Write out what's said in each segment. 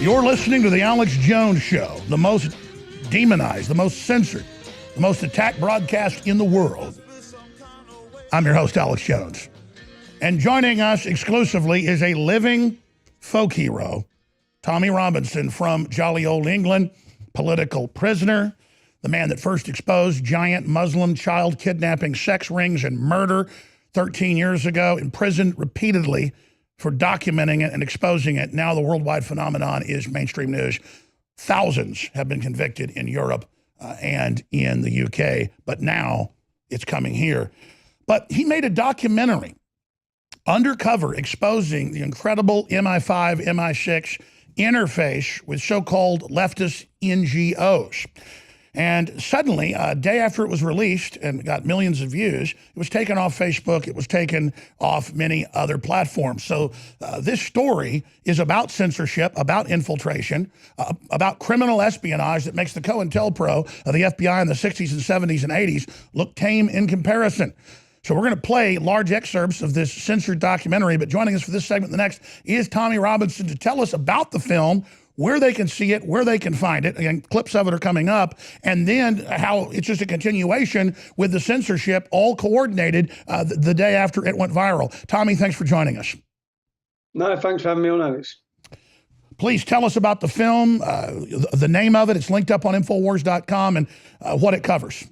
You're listening to The Alex Jones Show, the most demonized, the most censored, the most attacked broadcast in the world. I'm your host, Alex Jones. And joining us exclusively is a living folk hero, Tommy Robinson from jolly old England, political prisoner, the man that first exposed giant Muslim child kidnapping, sex rings, and murder 13 years ago, imprisoned repeatedly for documenting it and exposing it. Now the worldwide phenomenon is mainstream news. Thousands have been convicted in Europe and in the UK, but now it's coming here. But he made a documentary undercover exposing the incredible MI5, MI6 interface with so-called leftist NGOs. And suddenly, a day after it was released and got millions of views, it was taken off Facebook. It was taken off many other platforms. So this story is about censorship, about infiltration, about criminal espionage that makes the COINTELPRO of the FBI in the 60s and 70s and 80s look tame in comparison. So we're going to play large excerpts of this censored documentary, but joining us for this segment, the next, is Tommy Robinson to tell us about the film, where they can see it, where they can find it. Again, clips of it are coming up, and then how it's just a continuation with the censorship, all coordinated the day after it went viral. Tommy, thanks for joining us. No, thanks for having me on, Alex. Please tell us about the film, the name of it. It's linked up on Infowars.com, and what it covers.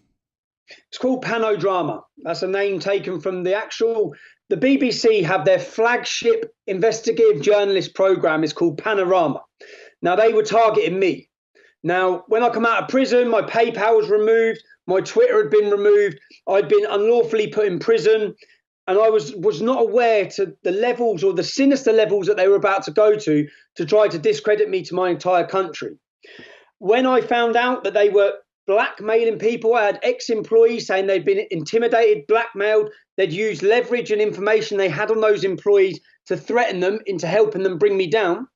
It's called Panodrama. That's a name taken from the BBC have their flagship investigative journalist program is called Panorama. Now, they were targeting me. Now, when I come out of prison, my PayPal was removed, my Twitter had been removed, I'd been unlawfully put in prison, and I was not aware to the levels or the sinister levels that they were about to go to try to discredit me to my entire country. When I found out that they were blackmailing people, I had ex-employees saying they'd been intimidated, blackmailed, they'd used leverage and information they had on those employees to threaten them into helping them bring me down.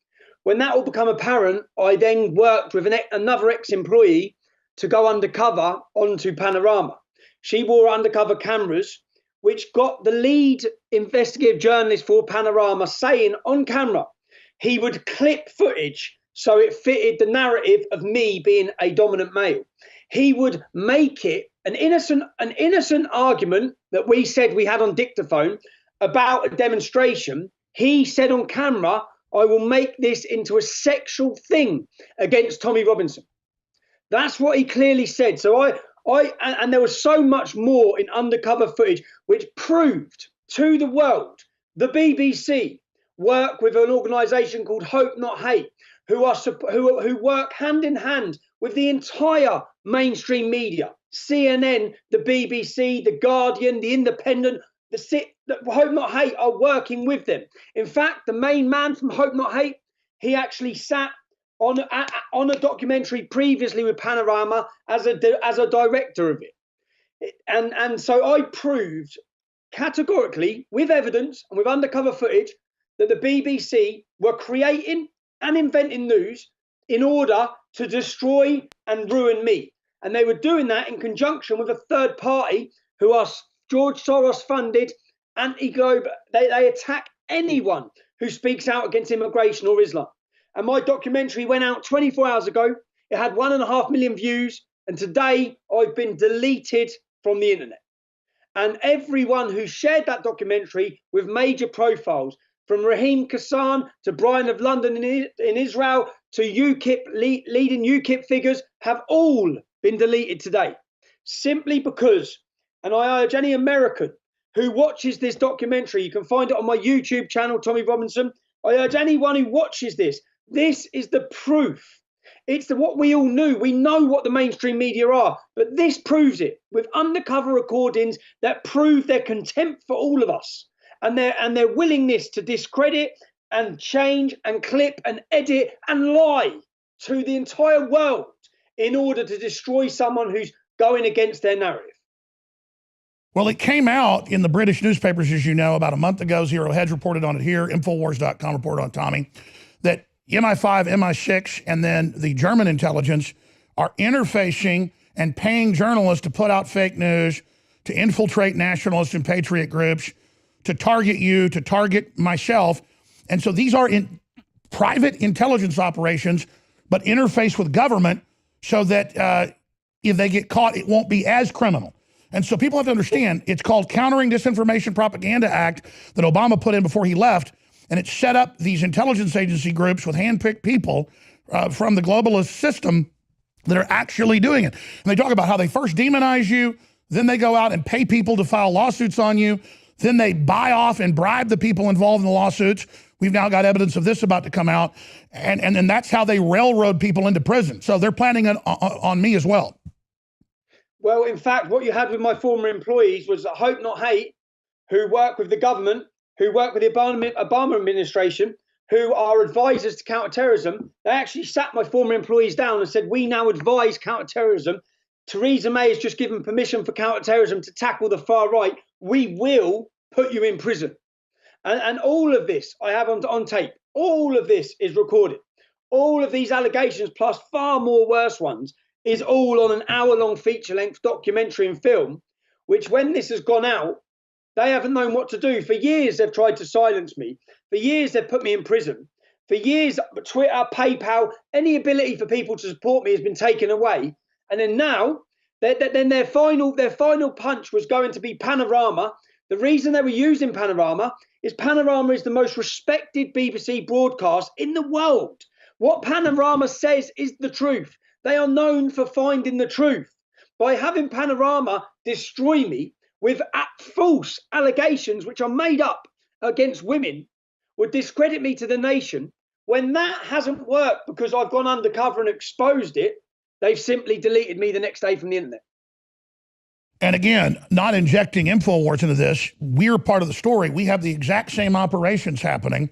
When that all became apparent, I then worked with another ex-employee to go undercover onto Panorama. She wore undercover cameras, which got the lead investigative journalist for Panorama saying on camera he would clip footage so it fitted the narrative of me being a dominant male. He would make it an innocent argument that we said we had on dictaphone about a demonstration. He said on camera, I will make this into a sexual thing against Tommy Robinson. That's what he clearly said. So and there was so much more in undercover footage, which proved to the world, the BBC work with an organisation called Hope Not Hate, who work hand in hand with the entire mainstream media, CNN, the BBC, the Guardian, the Independent, Hope Not Hate are working with them. In fact, the main man from Hope Not Hate, he actually sat on a documentary previously with Panorama as a director of it. And so I proved categorically, with evidence and with undercover footage, that the BBC were creating and inventing news in order to destroy and ruin me. And they were doing that in conjunction with a third party who are George Soros funded, anti-globe. They attack anyone who speaks out against immigration or Islam. And my documentary went out 24 hours ago. It had 1.5 million views. And today I've been deleted from the internet. And everyone who shared that documentary with major profiles, from Raheem Kassan to Brian of London in Israel to UKIP, leading UKIP figures, have all been deleted today. Simply because, and I urge any American who watches this documentary, you can find it on my YouTube channel, Tommy Robinson. I urge anyone who watches this is the proof. It's what we all knew. We know what the mainstream media are, but this proves it with undercover recordings that prove their contempt for all of us. And their willingness to discredit and change and clip and edit and lie to the entire world in order to destroy someone who's going against their narrative. Well, it came out in the British newspapers, as you know, about a month ago. Zero Hedge reported on it here. Infowars.com reported on Tommy that MI5, MI6, and then the German intelligence are interfacing and paying journalists to put out fake news, to infiltrate nationalist and patriot groups, to target you, to target myself. And so these are private intelligence operations, but interface with government so that if they get caught, it won't be as criminal. And so people have to understand, it's called Countering Disinformation Propaganda Act that Obama put in before he left, and it set up these intelligence agency groups with handpicked people from the globalist system that are actually doing it. And they talk about how they first demonize you, then they go out and pay people to file lawsuits on you, then they buy off and bribe the people involved in the lawsuits. We've now got evidence of this about to come out, and then that's how they railroad people into prison. So they're planning on me as well. Well, in fact, what you had with my former employees was Hope Not Hate, who work with the government, who work with the Obama administration, who are advisors to counterterrorism. They actually sat my former employees down and said, we now advise counterterrorism. Theresa May has just given permission for counterterrorism to tackle the far right. We will put you in prison. And all of this I have on tape. All of this is recorded. All of these allegations, plus far more worse ones, is all on an hour-long feature-length documentary and film, which when this has gone out, they haven't known what to do. For years, they've tried to silence me. For years, they've put me in prison. For years, Twitter, PayPal, any ability for people to support me has been taken away. And then now, then their final punch was going to be Panorama. The reason they were using Panorama is the most respected BBC broadcast in the world. What Panorama says is the truth. They are known for finding the truth. By having Panorama destroy me with false allegations which are made up against women would discredit me to the nation. When that hasn't worked because I've gone undercover and exposed it, they've simply deleted me the next day from the internet. And again, not injecting InfoWars into this, we're part of the story. We have the exact same operations happening.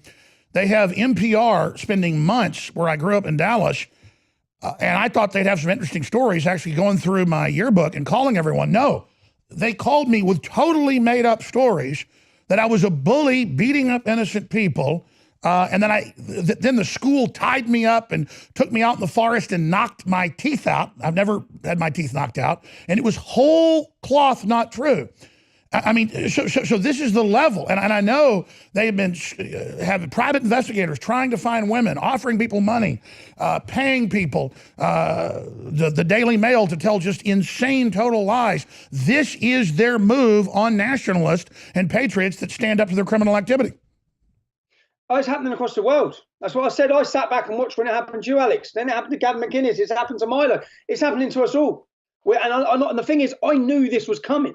They have NPR spending months where I grew up in Dallas, and I thought they'd have some interesting stories, actually going through my yearbook and calling everyone. No, they called me with totally made up stories that I was a bully beating up innocent people. And then the school tied me up and took me out in the forest and knocked my teeth out. I've never had my teeth knocked out. And it was whole cloth not true. I mean, so this is the level. And I know they have been having private investigators trying to find women, offering people money, paying people, the Daily Mail to tell just insane total lies. This is their move on nationalists and patriots that stand up to their criminal activity. Oh, it's happening across the world. That's what I said. I sat back and watched when it happened to you, Alex. Then it happened to Gavin McInnes. It's happened to Milo. It's happening to us all. And the thing is, I knew this was coming.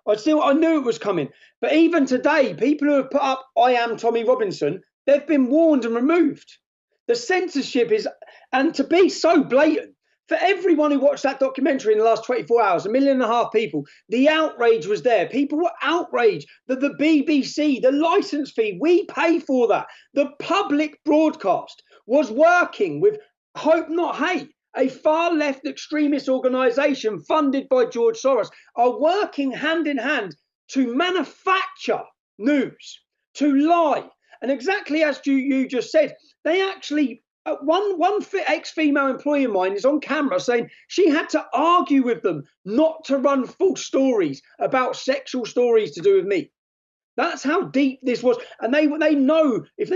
I knew it was coming. But even today, people who have put up, I am Tommy Robinson, they've been warned and removed. The censorship is, and to be so blatant, for everyone who watched that documentary in the last 24 hours, 1.5 million people, the outrage was there. People were outraged that the BBC, the license fee, we pay for that. The public broadcast was working with Hope Not Hate, a far left extremist organisation funded by George Soros, are working hand in hand to manufacture news, to lie. And exactly as you just said, they actually, one ex-female employee of mine is on camera saying she had to argue with them not to run false stories about sexual stories to do with me. That's how deep this was. And they know if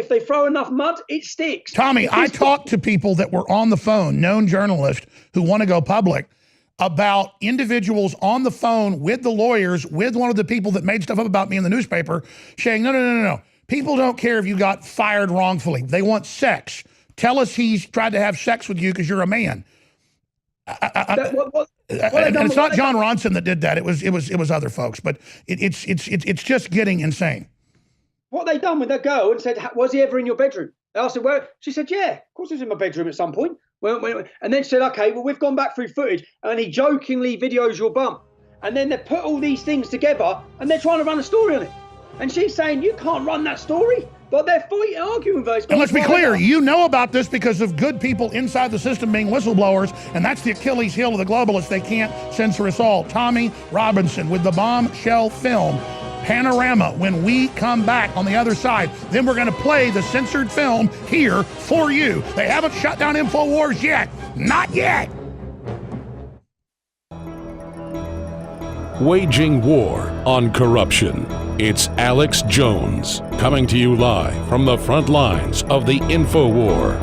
they throw enough mud, it sticks. Tommy, I talked to people that were on the phone, known journalists who want to go public, about individuals on the phone with the lawyers, with one of the people that made stuff up about me in the newspaper, saying, no. People don't care if you got fired wrongfully. They want sex. Tell us he's tried to have sex with you because you're a man. And it's not John Ronson that did that. It was other folks, but it's just getting insane. What they done with that girl and said, was he ever in your bedroom? I asked her, where? She said, yeah, of course he was in my bedroom at some point. And then she said, okay, well, we've gone back through footage and he jokingly videos your bum. And then they put all these things together and they're trying to run a story on it. And she's saying, you can't run that story. But they're fighting, arguing with us. And let's be clear, you know about this because of good people inside the system being whistleblowers, and that's the Achilles heel of the globalists. They can't censor us all. Tommy Robinson with the bombshell film, Panorama. When we come back on the other side, then we're going to play the censored film here for you. They haven't shut down InfoWars yet. Not yet. waging war on corruption. It's Alex Jones, coming to you live from the front lines of the InfoWar.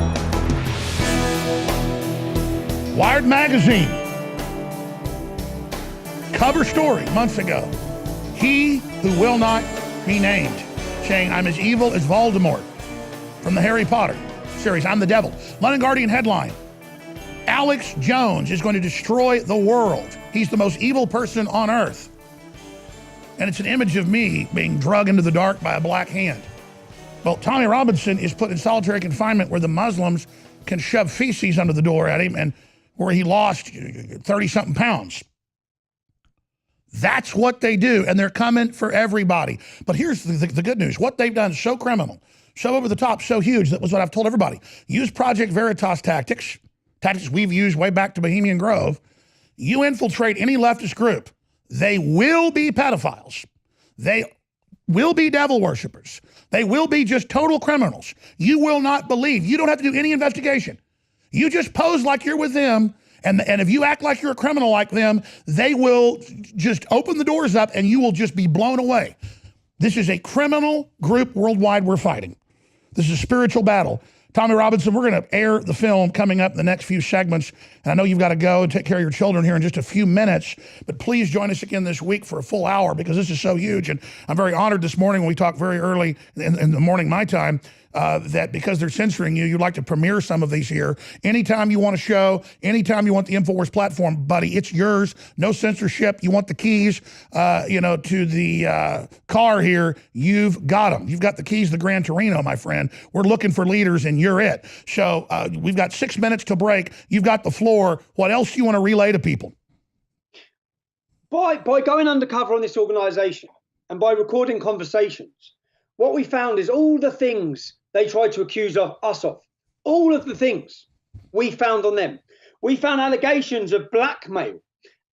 Wired Magazine, cover story months ago. He who will not be named, saying, I'm as evil as Voldemort from the Harry Potter series. I'm the devil. London Guardian headline, Alex Jones is going to destroy the world. He's the most evil person on earth. And it's an image of me being dragged into the dark by a black hand. Well, Tommy Robinson is put in solitary confinement where the Muslims can shove feces under the door at him and where he lost 30-something pounds. That's what they do, and they're coming for everybody. But here's the good news. What they've done is so criminal, so over the top, so huge. That was what I've told everybody. Use Project Veritas tactics we've used way back to Bohemian Grove. You infiltrate any leftist group, they will be pedophiles. They will be devil worshipers. They will be just total criminals. You will not believe. You don't have to do any investigation. You just pose like you're with them, and if you act like you're a criminal like them, they will just open the doors up and you will just be blown away. This is a criminal group worldwide we're fighting. This is a spiritual battle. Tommy Robinson, we're going to air the film coming up in the next few segments. And I know you've got to go and take care of your children here in just a few minutes, but please join us again this week for a full hour because this is so huge. And I'm very honored this morning when we talked very early in the morning, my time, that because they're censoring you, you'd like to premiere some of these here. Anytime you want a show, anytime you want the InfoWars platform, buddy, it's yours. No censorship. You want the keys, to the car here, you've got them. You've got the keys to the Gran Torino, my friend. We're looking for leaders and you're it. So we've got 6 minutes to break. You've got the floor. What else do you want to relay to people? By going undercover on this organization and by recording conversations, what we found is all the things they tried to accuse us of, all of the things we found on them. We found allegations of blackmail,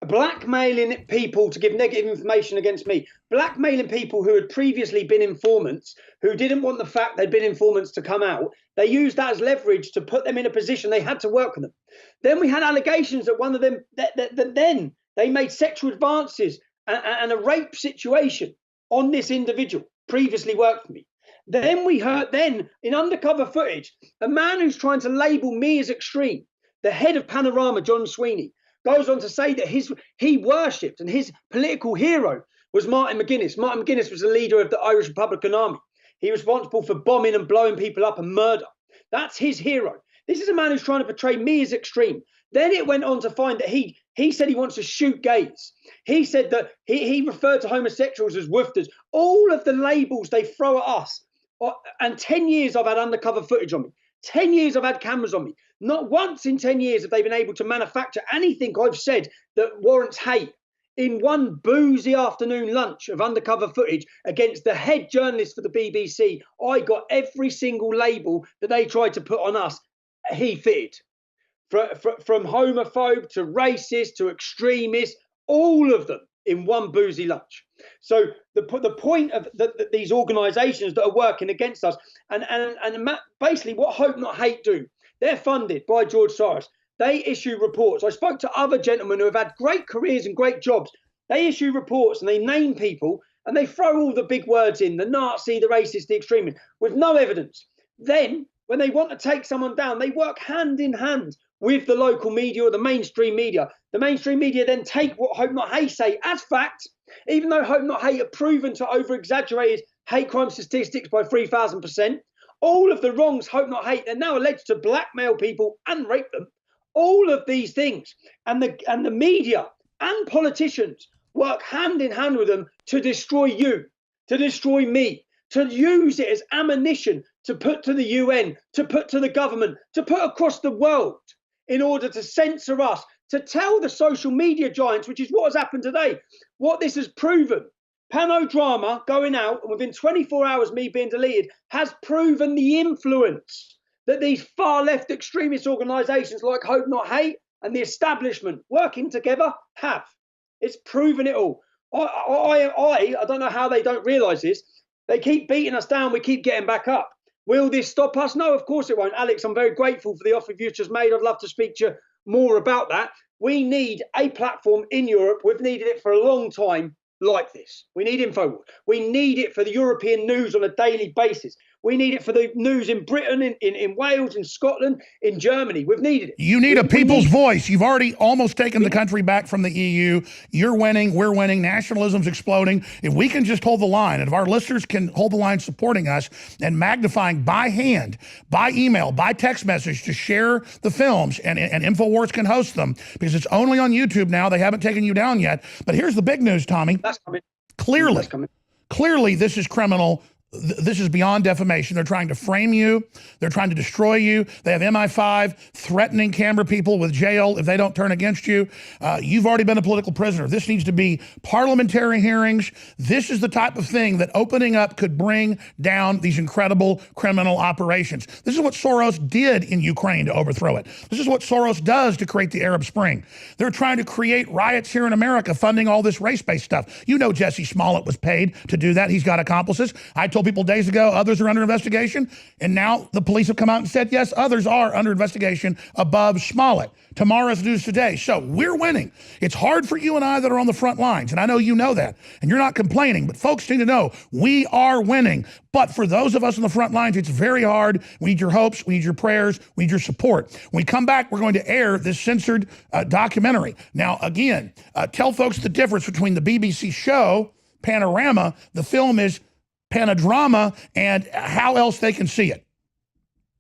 blackmailing people to give negative information against me, blackmailing people who had previously been informants, who didn't want the fact they'd been informants to come out. They used that as leverage to put them in a position they had to work with them. Then we had allegations that one of them, that then they made sexual advances and a rape situation on this individual, previously worked for me. Then we heard in undercover footage, a man who's trying to label me as extreme, the head of Panorama, John Sweeney, goes on to say that he worshipped and his political hero was Martin McGuinness. Martin McGuinness was the leader of the Irish Republican Army. He was responsible for bombing and blowing people up and murder. That's his hero. This is a man who's trying to portray me as extreme. Then it went on to find that he said he wants to shoot gays. He said that he referred to homosexuals as woofters. All of the labels they throw at us. And 10 years I've had undercover footage on me. 10 years I've had cameras on me. Not once in 10 years have they been able to manufacture anything I've said that warrants hate. In one boozy afternoon lunch of undercover footage against the head journalist for the BBC, I got every single label that they tried to put on us. He fitted. From homophobe to racist to extremist, all of them in one boozy lunch. So the point of these organisations that are working against us, and basically what Hope Not Hate do, they're funded by George Soros. They issue reports. I spoke to other gentlemen who have had great careers and great jobs. They issue reports and they name people and they throw all the big words in, the Nazi, the racist, the extremist, with no evidence. Then when they want to take someone down, they work hand in hand with the local media or the mainstream media. The mainstream media then take what Hope Not Hate say as fact, even though Hope Not Hate are proven to over-exaggerated hate crime statistics by 3,000%. All of the wrongs Hope Not Hate, they're now alleged to blackmail people and rape them. All of these things, and the media and politicians work hand in hand with them to destroy you, to destroy me, to use it as ammunition to put to the UN, to put to the government, to put across the world in order to censor us, to tell the social media giants, which is what has happened today, what this has proven. Panodrama going out, and within 24 hours me being deleted, has proven the influence that these far left extremist organisations like Hope Not Hate and the establishment working together have. It's proven it all. I don't know how they don't realise this. They keep beating us down. We keep getting back up. Will this stop us? No, of course it won't. Alex, I'm very grateful for the offer you've just made. I'd love to speak to you more about that. We need a platform in Europe. We've needed it for a long time like this. We need InfoWars. We need it for the European news on a daily basis. We need it for the news in Britain, in Wales, in Scotland, in Germany. We've needed it. You need a people's voice. You've already almost taken the country back from the EU. You're winning. We're winning. Nationalism's exploding. If we can just hold the line, and if our listeners can hold the line supporting us and magnifying by hand, by email, by text message to share the films, and InfoWars can host them because it's only on YouTube now. They haven't taken you down yet. But here's the big news, Tommy. That's coming. Clearly, That's coming. Clearly, this is criminal. This is beyond defamation. They're trying to frame you. They're trying to destroy you. They have MI5 threatening camera people with jail if they don't turn against you. You've already been a political prisoner. This needs to be parliamentary hearings. This is the type of thing that opening up could bring down these incredible criminal operations. This is what Soros did in Ukraine to overthrow it. This is what Soros does to create the Arab Spring. They're trying to create riots here in America, funding all this race-based stuff. You know Jesse Smollett was paid to do that. He's got accomplices. I told people days ago others are under investigation, and now the police have come out and said yes, others are under investigation above Smollett. Tomorrow's news today. So we're winning. It's hard for you and I that are on the front lines, and I know you know that, and you're not complaining, but folks need to know we are winning. But for those of us on the front lines, it's very hard. We need your hopes, we need your prayers, we need your support. When we come back, we're going to air this censored documentary. Now, again, tell folks the difference between the BBC show, Panorama, the film is Panodrama, and how else they can see it.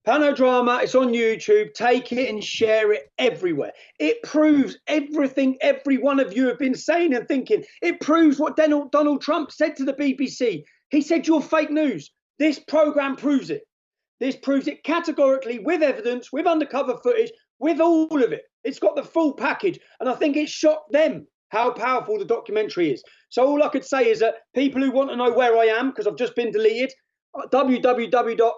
Panodrama, it's on YouTube. Take it and share it everywhere. It proves everything every one of you have been saying and thinking. It proves what Donald Trump said to the BBC. He said, you're fake news. This program proves it. This proves it categorically, with evidence, with undercover footage, with all of it. It's got the full package. And I think it shocked them how powerful the documentary is. So all I could say is that people who want to know where I am, because I've just been deleted, www.tr.news.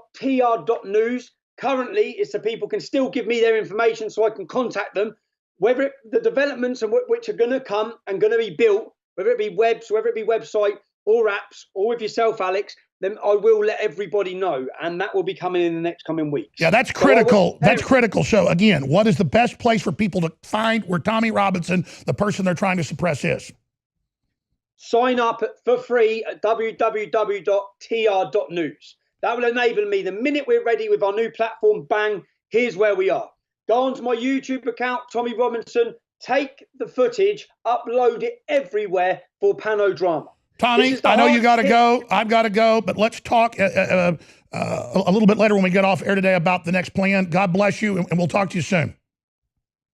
Currently, it's so people can still give me their information so I can contact them. Whether the developments and which are going to come and going to be built, whether it be webs, whether it be website or apps, or with yourself, Alex, then I will let everybody know, and that will be coming in the next coming weeks. Yeah, that's critical. That's critical. So again, what is the best place for people to find where Tommy Robinson, the person they're trying to suppress, is? Sign up for free at www.tr.news. That will enable me, the minute we're ready with our new platform, bang, here's where we are. Go onto my YouTube account, Tommy Robinson, take the footage, upload it everywhere for Panodrama. Tommy, I know you got to go. I've got to go, but let's talk a little bit later when we get off air today about the next plan. God bless you, and we'll talk to you soon.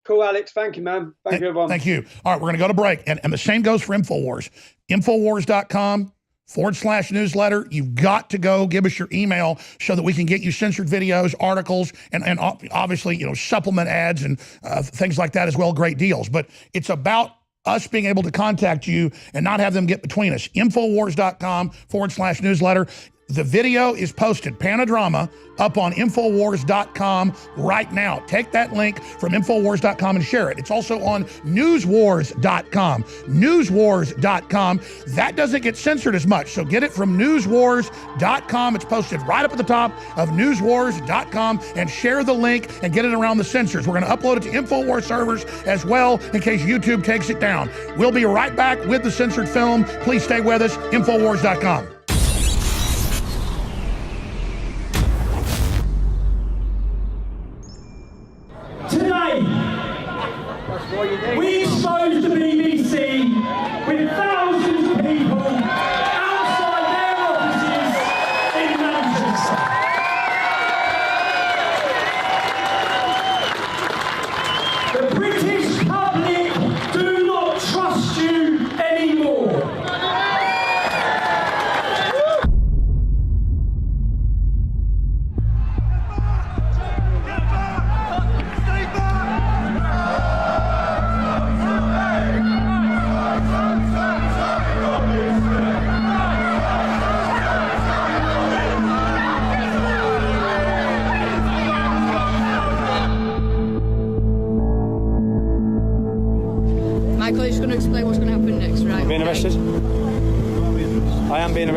Cool, Alex. Thank you, man. Thank you, everyone. Thank you. All right, we're going to go to break, and the same goes for InfoWars. Infowars.com/newsletter. You've got to go give us your email so that we can get you censored videos, articles, and obviously, you know, supplement ads and things like that as well. Great deals. But it's about us being able to contact you and not have them get between us. Infowars.com/newsletter. The video is posted, Panodrama, up on Infowars.com right now. Take that link from Infowars.com and share it. It's also on Newswars.com. Newswars.com. That doesn't get censored as much, so get it from Newswars.com. It's posted right up at the top of Newswars.com, and share the link and get it around the censors. We're going to upload it to Infowars servers as well in case YouTube takes it down. We'll be right back with the censored film. Please stay with us, Infowars.com. Today, we exposed the BBC with thousands of people outside their offices in Manchester. The British public do not trust you anymore.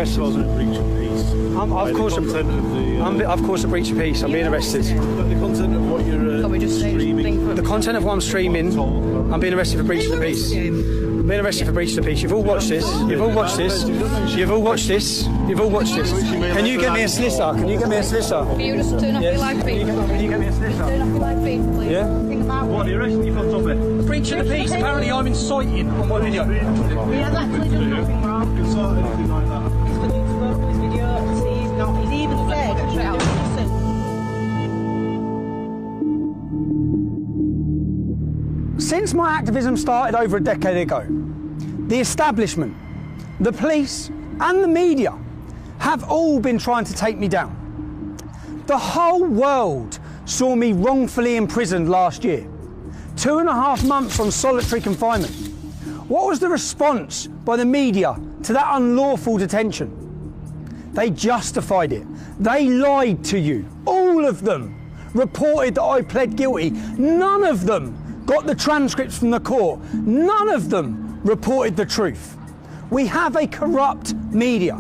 arrested. Was it breach of peace? Of course, a breach of peace. I'm being arrested. But the content of what you're streaming. The content of what I'm streaming, I'm being arrested for breach of the peace. I'm being arrested for breach of the peace. You've all watched this. You've all watched this. You've all watched this. You've all watched this. Can you get me a solicitor? Can you get me a solicitor? Can you just turn off your live feed? Can you get me a solicitor? Turn off your live feed, please. Yeah? Think about What, the arresting you for, Tommy? Breach of the peace. Apparently I'm inciting on my video. He has actually done nothing wrong. You saw anything like that? He's looking to work on his video to see he's not. He's even said, listen. Since my activism started over a decade ago, the establishment, the police and the media have all been trying to take me down. The whole world saw me wrongfully imprisoned last year. 2.5 months on solitary confinement. What was the response by the media to that unlawful detention? They justified it. They lied to you. All of them reported that I pled guilty. None of them got the transcripts from the court. None of them reported the truth. We have a corrupt media.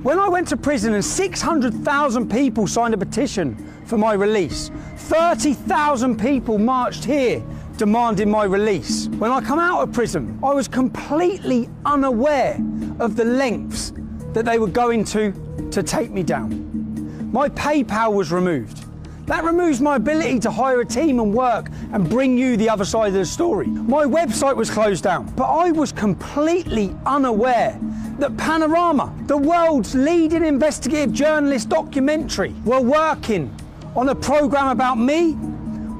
When I went to prison and 600,000 people signed a petition for my release, 30,000 people marched here demanding my release. When I come out of prison, I was completely unaware of the lengths that they were going to take me down. My PayPal was removed. That removes my ability to hire a team and work and bring you the other side of the story. My website was closed down, but I was completely unaware that Panorama, the world's leading investigative journalist documentary, were working on a program about me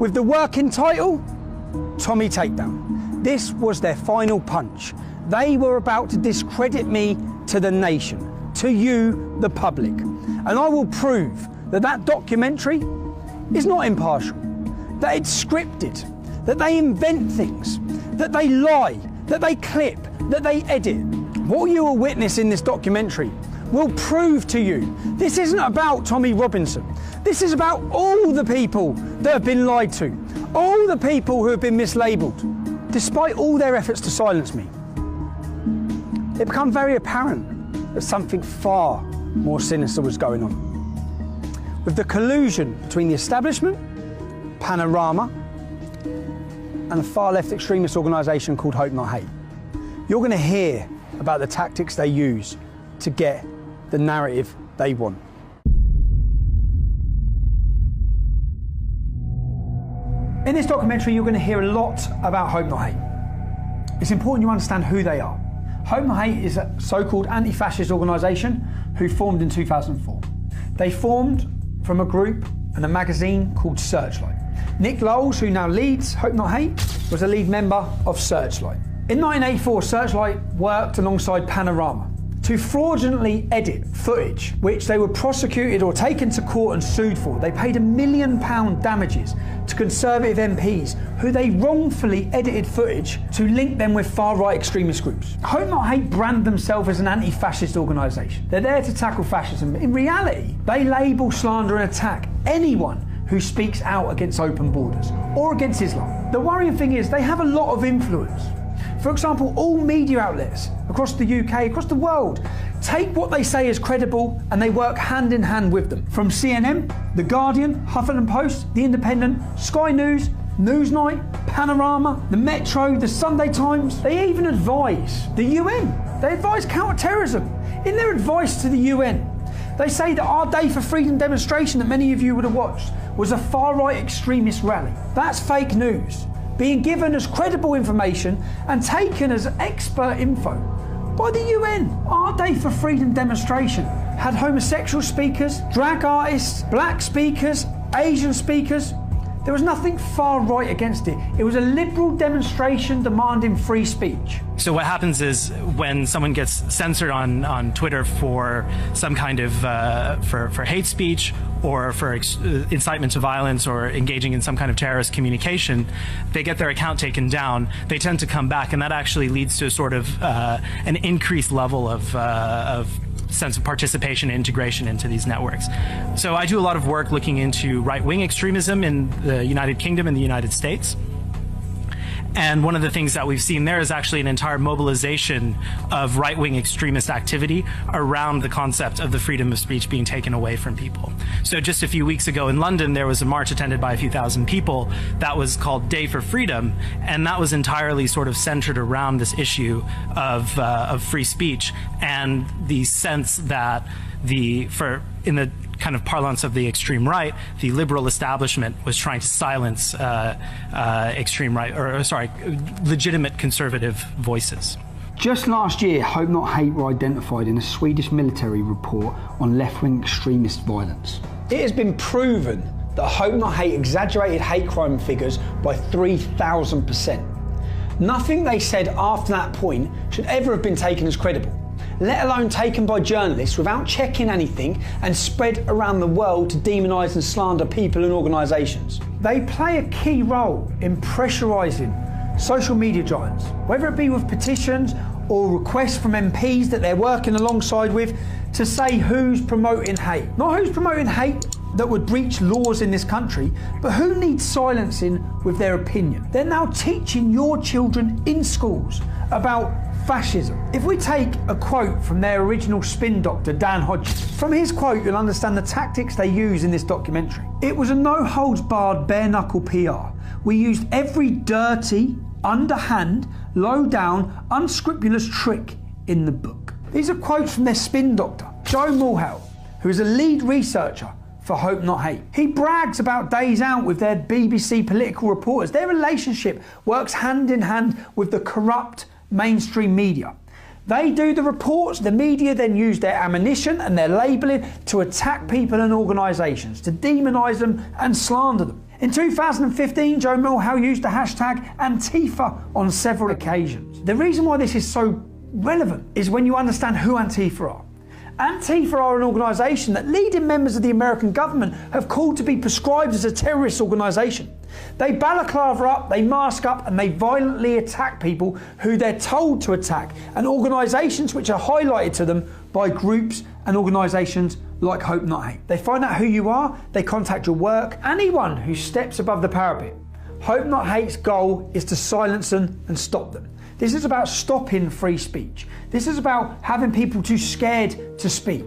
with the working title, Tommy Takedown. This was their final punch. They were about to discredit me to the nation, to you, the public. And I will prove that that documentary is not impartial, that it's scripted, that they invent things, that they lie, that they clip, that they edit. What you will witness in this documentary will prove to you this isn't about Tommy Robinson. This is about all the people that have been lied to, all the people who have been mislabeled. Despite all their efforts to silence me, it became very apparent that something far more sinister was going on. With the collusion between the establishment, Panorama, and a far-left extremist organisation called Hope Not Hate. You're going to hear about the tactics they use to get the narrative they want. In this documentary, you're going to hear a lot about Hope Not Hate. It's important you understand who they are. Hope Not Hate is a so-called anti-fascist organisation who formed in 2004. They formed from a group and a magazine called Searchlight. Nick Lowles, who now leads Hope Not Hate, was a lead member of Searchlight. In 1984, Searchlight worked alongside Panorama to fraudulently edit footage which they were prosecuted or taken to court and sued for. They paid £1 million damages to Conservative MPs who they wrongfully edited footage to link them with far-right extremist groups. Hope Not Hate brand themselves as an anti-fascist organisation. They're there to tackle fascism. In reality, they label, slander and attack anyone who speaks out against open borders or against Islam. The worrying thing is they have a lot of influence. For example, all media outlets across the UK, across the world, take what they say as credible and they work hand in hand with them. From CNN, The Guardian, Huffington Post, The Independent, Sky News, Newsnight, Panorama, The Metro, The Sunday Times. They even advise the UN. They advise counter-terrorism. In their advice to the UN, they say that our Day for Freedom demonstration that many of you would have watched was a far-right extremist rally. That's fake news, being given as credible information and taken as expert info by the UN. Our Day for Freedom demonstration had homosexual speakers, drag artists, black speakers, Asian speakers. There was nothing far right against it. It was a liberal demonstration demanding free speech. So what happens is when someone gets censored on Twitter for some kind of for hate speech or for incitement to violence or engaging in some kind of terrorist communication, they get their account taken down. They tend to come back, and that actually leads to sort of an increased level of sense of participation and integration into these networks. So I do a lot of work looking into right-wing extremism in the United Kingdom and the United States. And one of the things that we've seen there is actually an entire mobilization of right-wing extremist activity around the concept of the freedom of speech being taken away from people. So just a few weeks ago in London, there was a march attended by a few thousand people that was called Day for Freedom, and that was entirely sort of centered around this issue of free speech and the sense that in the kind of parlance of the extreme right, the liberal establishment was trying to silence legitimate conservative voices. Just last year, Hope Not Hate were identified in a Swedish military report on left-wing extremist violence. It has been proven that Hope Not Hate exaggerated hate crime figures by 3,000%. Nothing they said after that point should ever have been taken as credible, let alone taken by journalists without checking anything and spread around the world to demonise and slander people and organisations. They play a key role in pressurising social media giants, whether it be with petitions or requests from MPs that they're working alongside with to say who's promoting hate. Not who's promoting hate that would breach laws in this country, but who needs silencing with their opinion. They're now teaching your children in schools about fascism. If we take a quote from their original spin doctor, Dan Hodges, from his quote you'll understand the tactics they use in this documentary. It was a no-holds-barred, bare-knuckle PR. We used every dirty, underhand, low-down, unscrupulous trick in the book. These are quotes from their spin doctor, Joe Mulhall, who is a lead researcher for Hope Not Hate. He brags about days out with their BBC political reporters. Their relationship works hand in hand with the corrupt mainstream media. They do the reports, the media then use their ammunition and their labelling to attack people and organisations, to demonise them and slander them. In 2015, Joe Mulhall used the hashtag Antifa on several occasions. The reason why this is so relevant is when you understand who Antifa are. Antifa are an organisation that leading members of the American government have called to be prescribed as a terrorist organisation. They balaclava up, they mask up, and they violently attack people who they're told to attack, and organisations which are highlighted to them by groups and organisations like Hope Not Hate. They find out who you are, they contact your work, anyone who steps above the parapet. Hope Not Hate's goal is to silence them and stop them. This is about stopping free speech. This is about having people too scared to speak.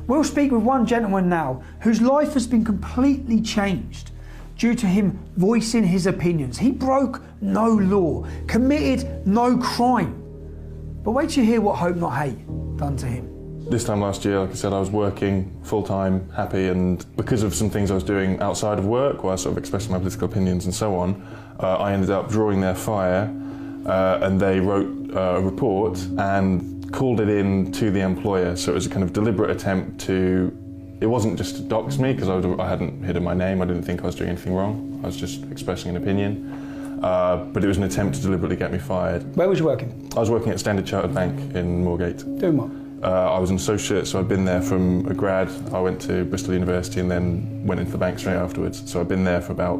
We'll speak with one gentleman now whose life has been completely changed due to him voicing his opinions. He broke no law, committed no crime. But wait till you hear what Hope Not Hate done to him. This time last year, like I said, I was working full-time, happy, and because of some things I was doing outside of work, where I was sort of expressing my political opinions and so on, I ended up drawing their fire, and they wrote a report and called it in to the employer. So it was a kind of deliberate attempt to, it wasn't just to dox me, because I hadn't hidden my name, I didn't think I was doing anything wrong, I was just expressing an opinion. But it was an attempt to deliberately get me fired. Where was you working? I was working at Standard Chartered Bank in Moorgate. Doing what? I was an associate, so I'd been there from a grad. I went to Bristol University and then went into the bank straight afterwards. So I'd been there for about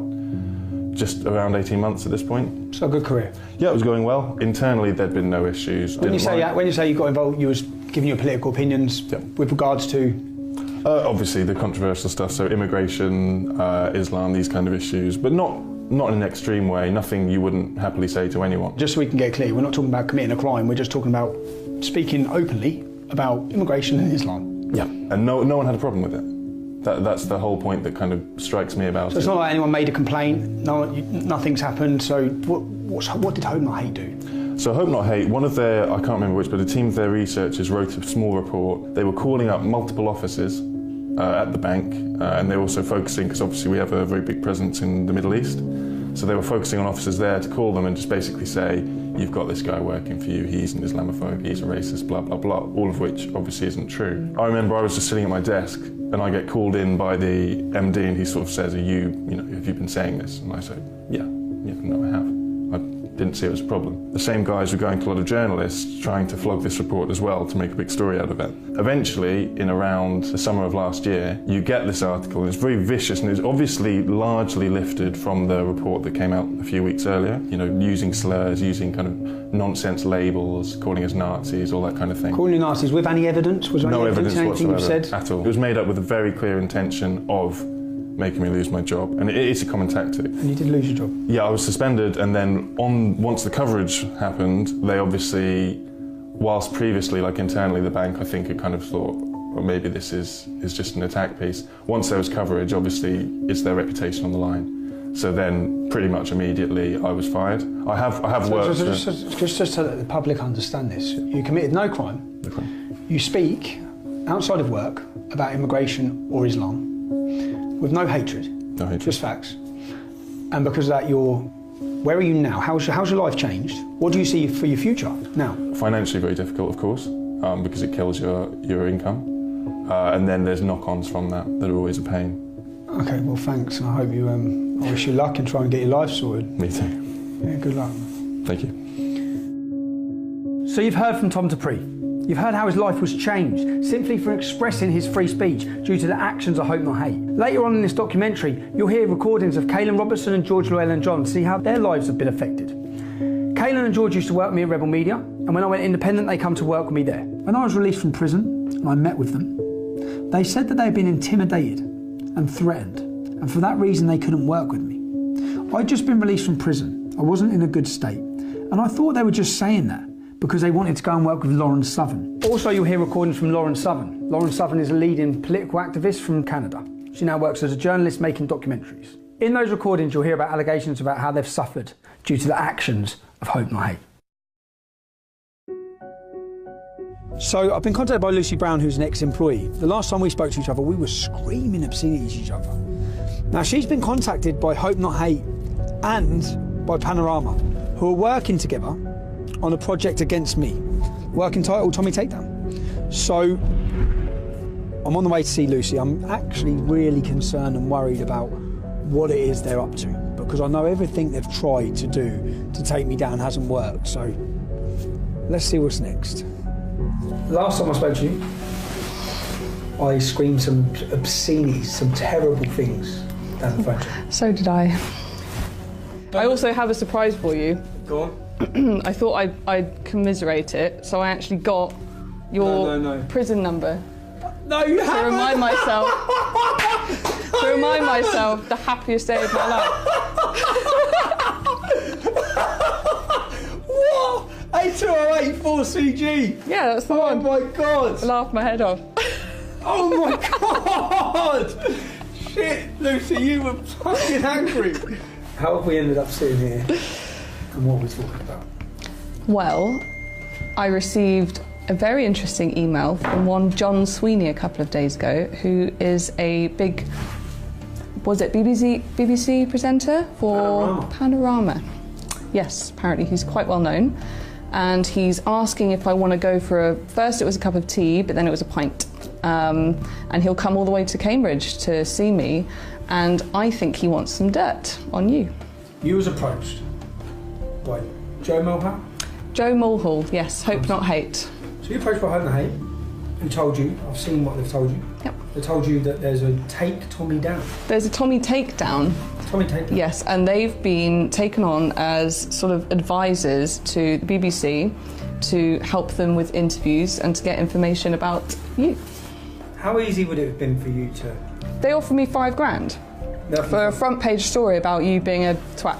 just around 18 months at this point. So a good career? Yeah, it was going well. Internally, there'd been no issues. When you say you got involved, you was giving your political opinions with regards to? Obviously the controversial stuff, so immigration, Islam, these kind of issues, but not in an extreme way, nothing you wouldn't happily say to anyone. Just so we can get clear, we're not talking about committing a crime, we're just talking about speaking openly about immigration and Islam. Yeah, and no one had a problem with it. That's the whole point that kind of strikes me about it. So it's not like anyone made a complaint, nothing's happened, so what did Hope Not Hate do? So Hope Not Hate, one of their, I can't remember which, but a team of their researchers wrote a small report. They were calling up multiple offices at the bank, and they were also focusing, because obviously we have a very big presence in the Middle East, so they were focusing on officers there to call them and just basically say, you've got this guy working for you, he's an Islamophobe, he's a racist, blah, blah, blah, all of which obviously isn't true. I remember I was just sitting at my desk and I get called in by the MD and he sort of says, have you been saying this? And I said, yeah, no, I have. I didn't see it as a problem. The same guys were going to a lot of journalists trying to flog this report as well to make a big story out of it. Eventually, in around the summer of last year, you get this article, and it's very vicious, and it's obviously largely lifted from the report that came out a few weeks earlier, using slurs, using kind of nonsense labels, calling us Nazis, all that kind of thing. Calling you Nazis with any evidence? Was there no any evidence anything whatsoever you said? At all. It was made up with a very clear intention of making me lose my job. And it's a common tactic. And you did lose your job? Yeah, I was suspended, and then once the coverage happened, they obviously, whilst previously, like internally, the bank, I think, had kind of thought, well, maybe this is just an attack piece. Once there was coverage, obviously, it's their reputation on the line. So then, pretty much immediately, I was fired. I have worked. Just so that the public understand this, you committed no crime. No crime. You speak outside of work about immigration or Islam with no hatred. No hatred. Just facts. And because of that, where are you now? How's your life changed? What do you see for your future now? Financially, very difficult, of course, because it kills your income. And then there's knock-ons from that are always a pain. Okay, well, thanks. And I hope I wish you luck and try and get your life sorted. Me too. Yeah, good luck. Thank you. So you've heard from Tom Dupree. You've heard how his life was changed simply for expressing his free speech due to the actions of Hope Not Hate. Later on in this documentary, you'll hear recordings of Caelan Robertson and George Llewellyn John to see how their lives have been affected. Caelan and George used to work with me at Rebel Media, and when I went independent, they come to work with me there. When I was released from prison, and I met with them, they said that they had been intimidated and threatened, and for that reason they couldn't work with me. I'd just been released from prison. I wasn't in a good state, and I thought they were just saying that because they wanted to go and work with Lauren Southern. Also, you'll hear recordings from Lauren Southern. Lauren Southern is a leading political activist from Canada. She now works as a journalist making documentaries. In those recordings, you'll hear about allegations about how they've suffered due to the actions of Hope Not Hate. So I've been contacted by Lucy Brown, who's an ex-employee. The last time we spoke to each other, we were screaming obscenities at each other. Now, she's been contacted by Hope Not Hate and by Panodrama, who are working together on a project against me, work entitled Tommy Takedown. So I'm on the way to see Lucy. I'm actually really concerned and worried about what it is they're up to, because I know everything they've tried to do to take me down hasn't worked. So let's see what's next. Last time I spoke to you, I screamed some obscenities, some terrible things down the phone. So did I. I also have a surprise for you. Go on. I thought I'd commiserate it, so I actually got your prison number. No, you haven't. To remind myself the happiest day of my life. What? 82084CG. Yeah, that's the one. Oh my God. I laughed my head off. Oh my God. Shit, Lucy, you were fucking angry. How have we ended up sitting here? And what are we talking about? Well, I received a very interesting email from one John Sweeney a couple of days ago, who is a big, was it BBC presenter for Panorama? Yes, apparently he's quite well known. And he's asking if I want to go for first it was a cup of tea, but then it was a pint. And he'll come all the way to Cambridge to see me. And I think he wants some dirt on you. You was approached by Joe Mulhall? Joe Mulhall, yes, Hope Not Hate. So you approached by Hope Not Hate, who told you, I've seen what they've told you. Yep. They told you that there's a Take Tommy Down. There's a Tommy Takedown. Tommy Takedown? Yes, and they've been taken on as sort of advisors to the BBC to help them with interviews and to get information about you. How easy would it have been for you to... They offered me $5,000 for a front page story about you being a twat.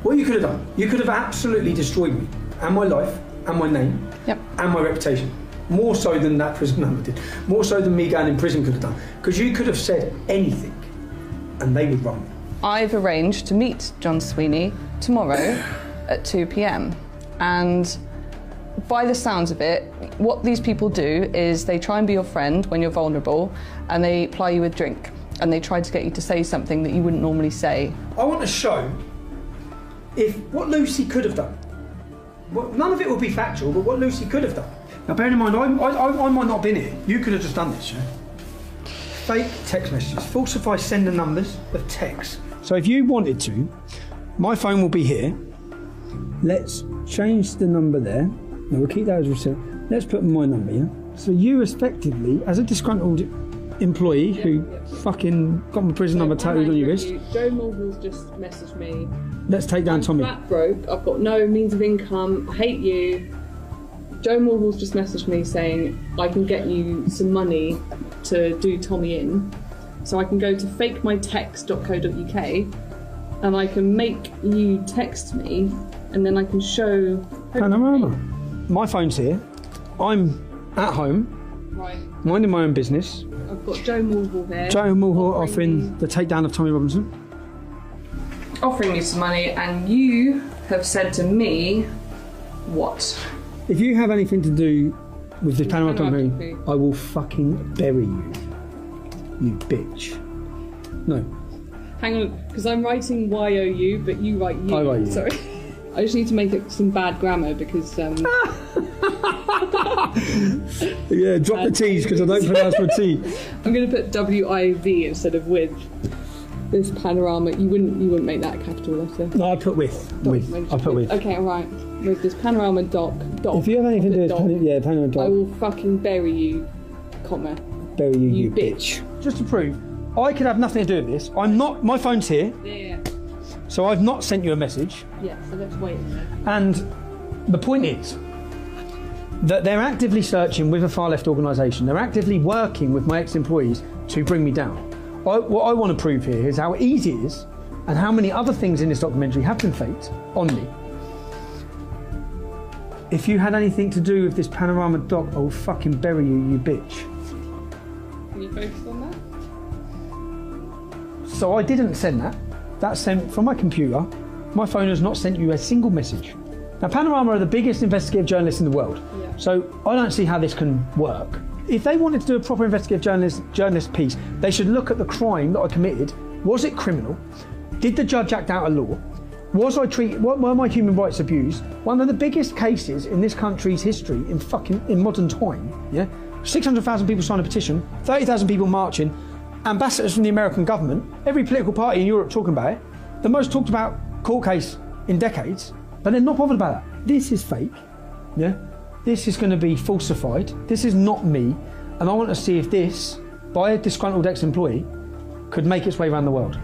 What you could have done, you could have absolutely destroyed me, and my life, and my name, and my reputation. More so than that prison number did. More so than me going in prison could have done. Because you could have said anything, and they would run me. I've arranged to meet John Sweeney tomorrow at 2 p.m. And by the sounds of it, what these people do is they try and be your friend when you're vulnerable, and they ply you with drink. And they try to get you to say something that you wouldn't normally say. I want to show what Lucy could have done. None of it will be factual, but what Lucy could have done. Now, bearing in mind, I might not have been here. You could have just done this, yeah? Fake text messages, falsify sender numbers of text. So if you wanted to, my phone will be here. Let's change the number there. No, we'll keep that as receipt. Let's put my number, yeah? So you effectively, as a disgruntled employee who fucking got my prison number tattooed on your wrist. Joe Mulhall's just messaged me. Let's take down Tommy. I'm flat broke, I've got no means of income, I hate you. Joe Mulhall's just messaged me saying I can get you some money to do Tommy in. So I can go to fakemytext.co.uk and I can make you text me, and then I can show Panorama. My phone's here. I'm at home, Right. minding my own business. I've got Joe Mulhall here. Joe Mulhall offering the takedown of Tommy Robinson. Offering me some money, and you have said to me, what? If you have anything to do with this Panorama Panorama company, company. I will fucking bury you. You bitch. No. Hang on, because I'm writing YOU, but you write you. I write you. Sorry. I just need to make it some bad grammar because. Yeah, drop the T's because I don't pronounce my T. I'm going to put WIV instead of with. This Panorama, you wouldn't make that a capital letter. No, I put with. I put with. Okay, alright. With this Panorama doc. If you have anything to do with Panorama I doc, will fucking bury you, comma. bury you, You bitch. Just to prove, I could have nothing to do with this. I'm not. My phone's here, Yeah. so I've not sent you a message. Yeah, so let's wait a minute. And the point is that they're actively searching with a far left organisation. They're actively working with my ex-employees to bring me down. What I want to prove here is how easy it is and how many other things in this documentary have been faked on me. If you had anything to do with this Panorama doc, I will fucking bury you, you bitch. Can you focus on that? So I didn't send that. That's sent from my computer. My phone has not sent you a single message. Now, Panorama are the biggest investigative journalists in the world, so I don't see how this can work. If they wanted to do a proper investigative journalist piece, they should look at the crime that I committed. Was it criminal? Did the judge act out of law? Were my human rights abused? One of the biggest cases in this country's history in modern time. Yeah, 600,000 people signed a petition, 30,000 people marching, ambassadors from the American government, every political party in Europe talking about it. The most talked about court case in decades, but they're not bothered about that. This is fake. Yeah. This is going to be falsified. This is not me. And I want to see if this, by a disgruntled ex-employee, could make its way around the world.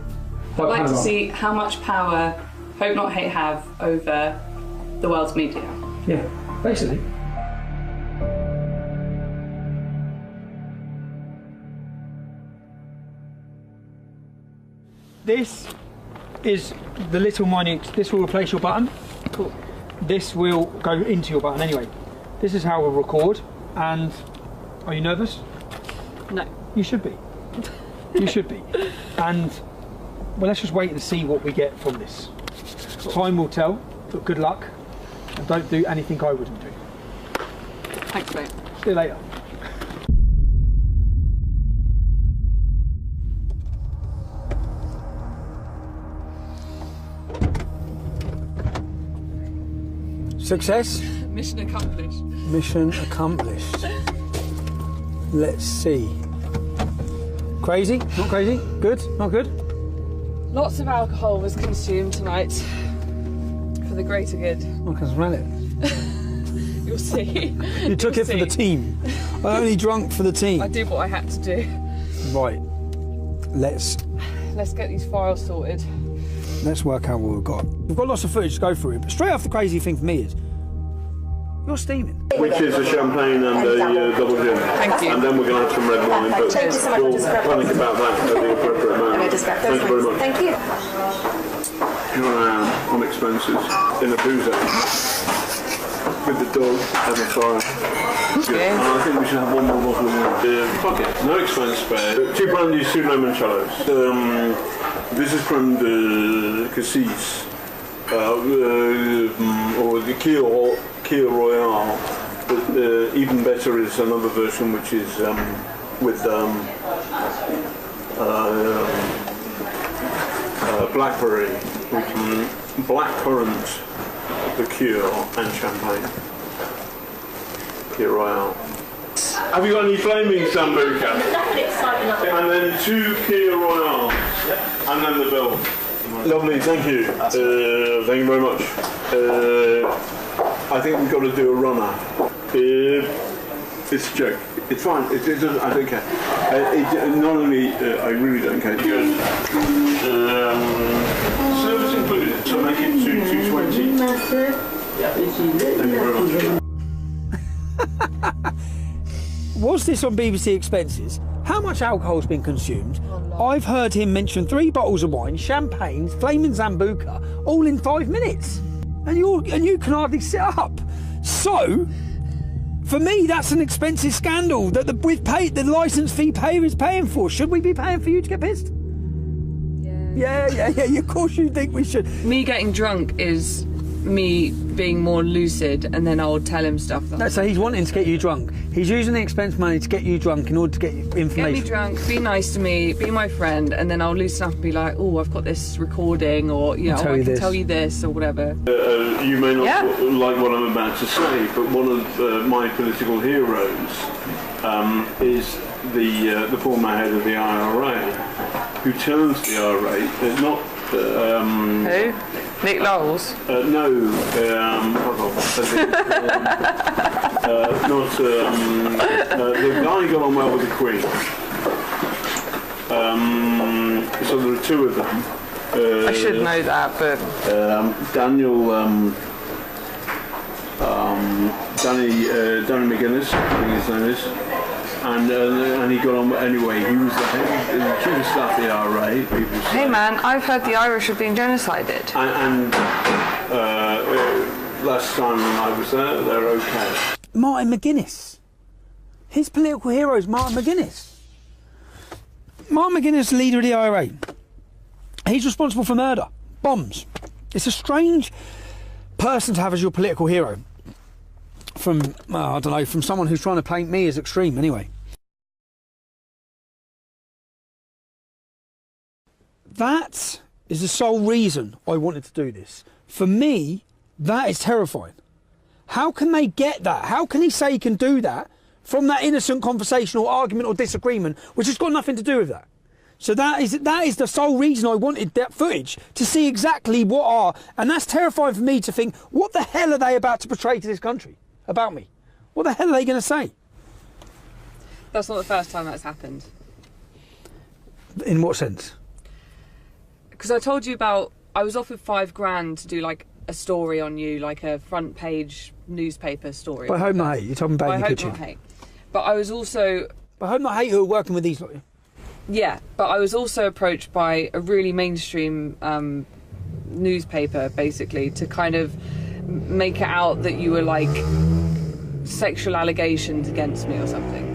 I'd like to see how much power Hope Not Hate have over the world's media. Yeah, basically. This is the little mining. This will replace your button. Cool. This will go into your button anyway. This is how we'll record. And are you nervous? No. You should be. You should be. And well, let's just wait and see what we get from this. Time will tell, but good luck. And don't do anything I wouldn't do. Thanks, mate. See you later. Success? Mission accomplished. Mission accomplished. Let's see. Crazy? Not crazy? Good? Not good? Lots of alcohol was consumed tonight for the greater good. I can smell it. You'll see. You took it for the team. I only drunk for the team. I did what I had to do. Right. Let's get these files sorted. Let's work out what we've got. We've got lots of footage to go through, but straight off the crazy thing for me is you're steaming. Which is a champagne and a double gin. Thank you. And then we're going to have some red wine, but Thank you so much. we'll panic about that at the appropriate moment. Thank you very much. Thank you. Here I am on expenses in a boozer with the dog and the fire. Okay. And I think we should have one more bottle of wine. Fuck it, no expense spared. 2 brandy, 2 limoncellos. This is from the Cassis, or the Keel Royale. But even better is another version which is with blackberry, blackcurrant, liqueur and champagne. Keel Royale. Have you got any flaming Sambuca? And then 2 Kia Royale. And then the bill. Lovely, thank you. Thank you very much. I think we've got to do a runner. It's a joke. It's fine. It doesn't, I don't care. Not only, I really don't care. Good. Service included, so make it 220. Thank you very much. Was this on BBC Expenses? How much alcohol's been consumed? I've heard him mention 3 bottles of wine, champagne, flaming Zambuca, all in 5 minutes. And you can hardly sit up. So, for me, that's an expensive scandal that the licence fee payer is paying for. Should we be paying for you to get pissed? Yeah. Of course you think we should. Me getting drunk is me being more lucid, and then I'll tell him stuff. So he's wanting to get you drunk. He's using the expense money to get you drunk in order to get you information. Get me drunk, be nice to me, be my friend, and then I'll loosen up and be like, oh, I've got this recording, or, you know, I can tell you this, or whatever. You may not like what I'm about to say, but one of my political heroes is the former head of the IRA, who turns the IRA, not... Who? Nick Knowles? No, the guy got on well with the Queen. So there are 2 of them. I should know that, but... Danny McGuinness, I think his name is. And he got on anyway. He was the chief of staff of the IRA. People say. Hey man, I've heard the Irish have been genocided. And last time I was there, they're okay. Martin McGuinness. His political hero is Martin McGuinness. Martin McGuinness, leader of the IRA. He's responsible for murder, bombs. It's a strange person to have as your political hero. From, I don't know, from someone who's trying to paint me as extreme, anyway. That is the sole reason I wanted to do this. For me, that is terrifying. How can they get that? How can he say he can do that from that innocent conversation or argument or disagreement, which has got nothing to do with that? So that is the sole reason I wanted that footage, to see exactly what are, and that's terrifying for me to think, what the hell are they about to portray to this country about me? What the hell are they going to say? That's not the first time that's happened. In what sense? Because I told you about, I was offered $5,000 to do like a story on you, like a front page newspaper story. By Hope Not Hate, you're talking about in the kitchen. By Hope Not Hate. But I was also... By Hope Not Hate, who are working with these... Yeah, but I was also approached by a really mainstream newspaper, basically, to kind of make it out that you were like sexual allegations against me or something.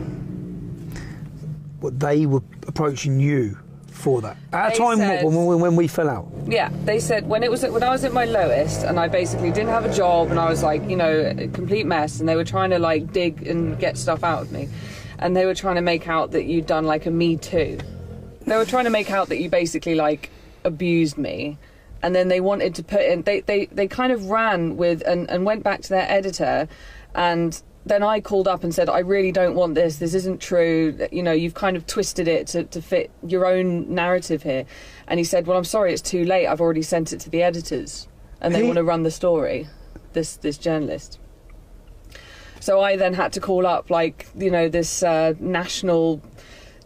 What, they were approaching you for that? At a time said, when we fell out? Yeah, they said when I was at my lowest and I basically didn't have a job and I was like, you know, a complete mess, and they were trying to like dig and get stuff out of me. And they were trying to make out that you'd done like a Me Too. They were trying to make out that you basically like abused me. And then they wanted to put in, they kind of ran with and went back to their editor. And then I called up and said, I really don't want this. This isn't true. You know, you've kind of twisted it to fit your own narrative here. And he said, well, I'm sorry, it's too late. I've already sent it to the editors. And they want to run the story, this journalist. So I then had to call up, like, you know, this national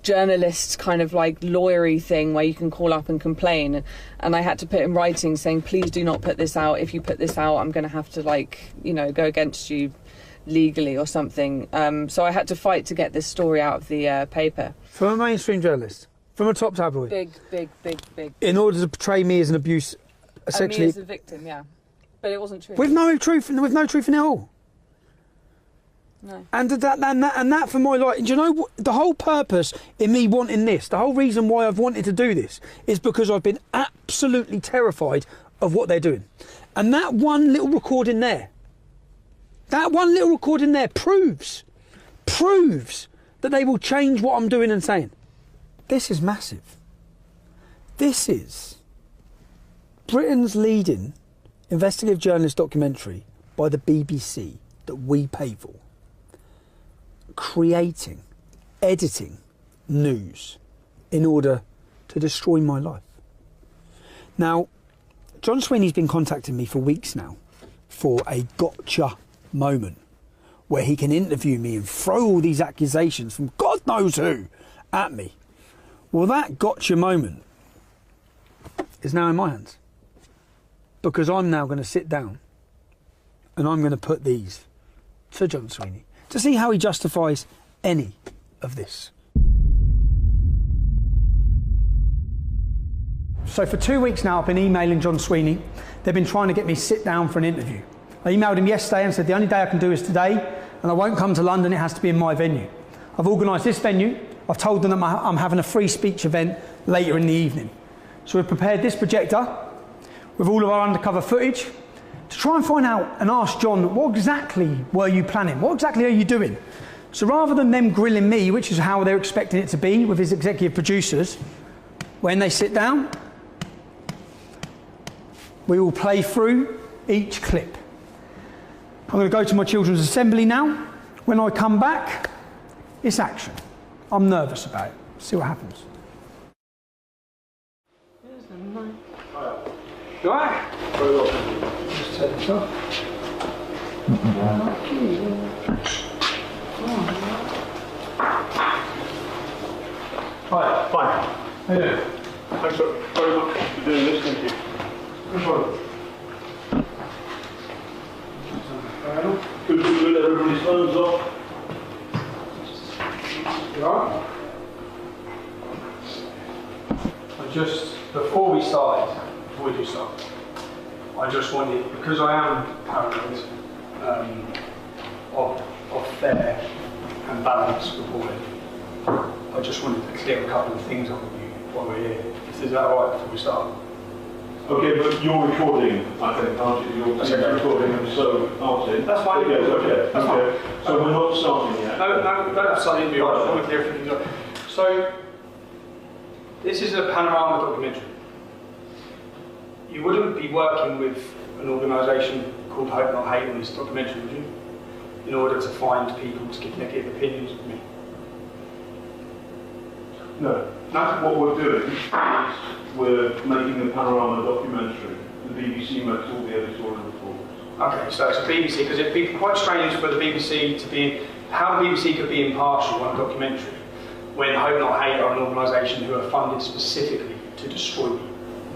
journalist kind of like lawyery thing where you can call up and complain. And I had to put in writing saying, please do not put this out. If you put this out, I'm going to have to, like, you know, go against you legally or something. So I had to fight to get this story out of the paper. From a mainstream journalist? From a top tabloid? Big. In order to portray me as an abuse, essentially... Me as a victim, yeah. But it wasn't true. With no truth in it all. No. And that for my life, do you know what, the whole purpose in me wanting this, the whole reason why I've wanted to do this is because I've been absolutely terrified of what they're doing. And that one little recording there proves that they will change what I'm doing and saying. This is massive. This is Britain's leading investigative journalist documentary by the BBC that we pay for. Creating, editing news in order to destroy my life. Now, John Sweeney's been contacting me for weeks now for a gotcha moment where he can interview me and throw all these accusations from God knows who at me. Well, that gotcha moment is now in my hands, because I'm now going to sit down and I'm going to put these to John Sweeney to see how he justifies any of this. So for 2 weeks now, I've been emailing John Sweeney. They've been trying to get me to sit down for an interview. I emailed him yesterday and said the only day I can do is today, and I won't come to London, it has to be in my venue. I've organised this venue. I've told them that I'm having a free speech event later in the evening. So we've prepared this projector with all of our undercover footage to try and find out and ask John, what exactly were you planning? What exactly are you doing? So rather than them grilling me, which is how they're expecting it to be with his executive producers, when they sit down, we will play through each clip. I'm going to go to my children's assembly now. When I come back, it's action. I'm nervous about it. See what happens. You alright? Very well. Just take this off. Hi, fine. How you doing? Thanks very much for doing this, thank you. No problem. Good, everybody's phones off. You alright? Before we do start, I just wanted, because I am paranoid of fair and balanced reporting, I just wanted to clear a couple of things up with you while we're here. Is that alright before we start? Okay, but you're recording, I think, aren't you? You're recording, and so aren't you? That's fine. Okay, okay. That's okay. fine. So we're not starting yet? No, don't have starting to be honest. I want to clear everything up. So, this is a panorama documentary. You wouldn't be working with an organisation called Hope Not Hate on this documentary, would you? In order to find people to give negative opinions of me. No. What we're doing is we're making a panorama documentary. The BBC makes all the editorial reports. Okay, so it's a BBC, because it'd be quite strange for the BBC to be, how the BBC could be impartial on a documentary when Hope Not Hate are an organisation who are funded specifically to destroy me.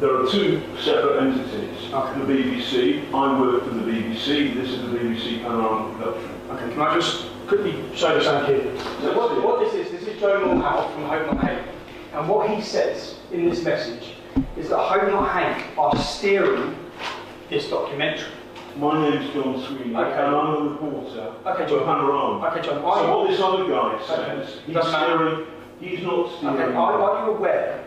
There are two separate entities. Okay. The BBC, I work for the BBC, this is the BBC Panorama production. Okay, can I just quickly show you something here? So what this is Joe Moorhouse from Hope Not Hate. And what he says in this message is that Hope Not Hate are steering this documentary. My name's John Sweeney, okay. And I'm a reporter for Panorama. Okay, John. So what this other guy says, he's not steering. Okay, are you aware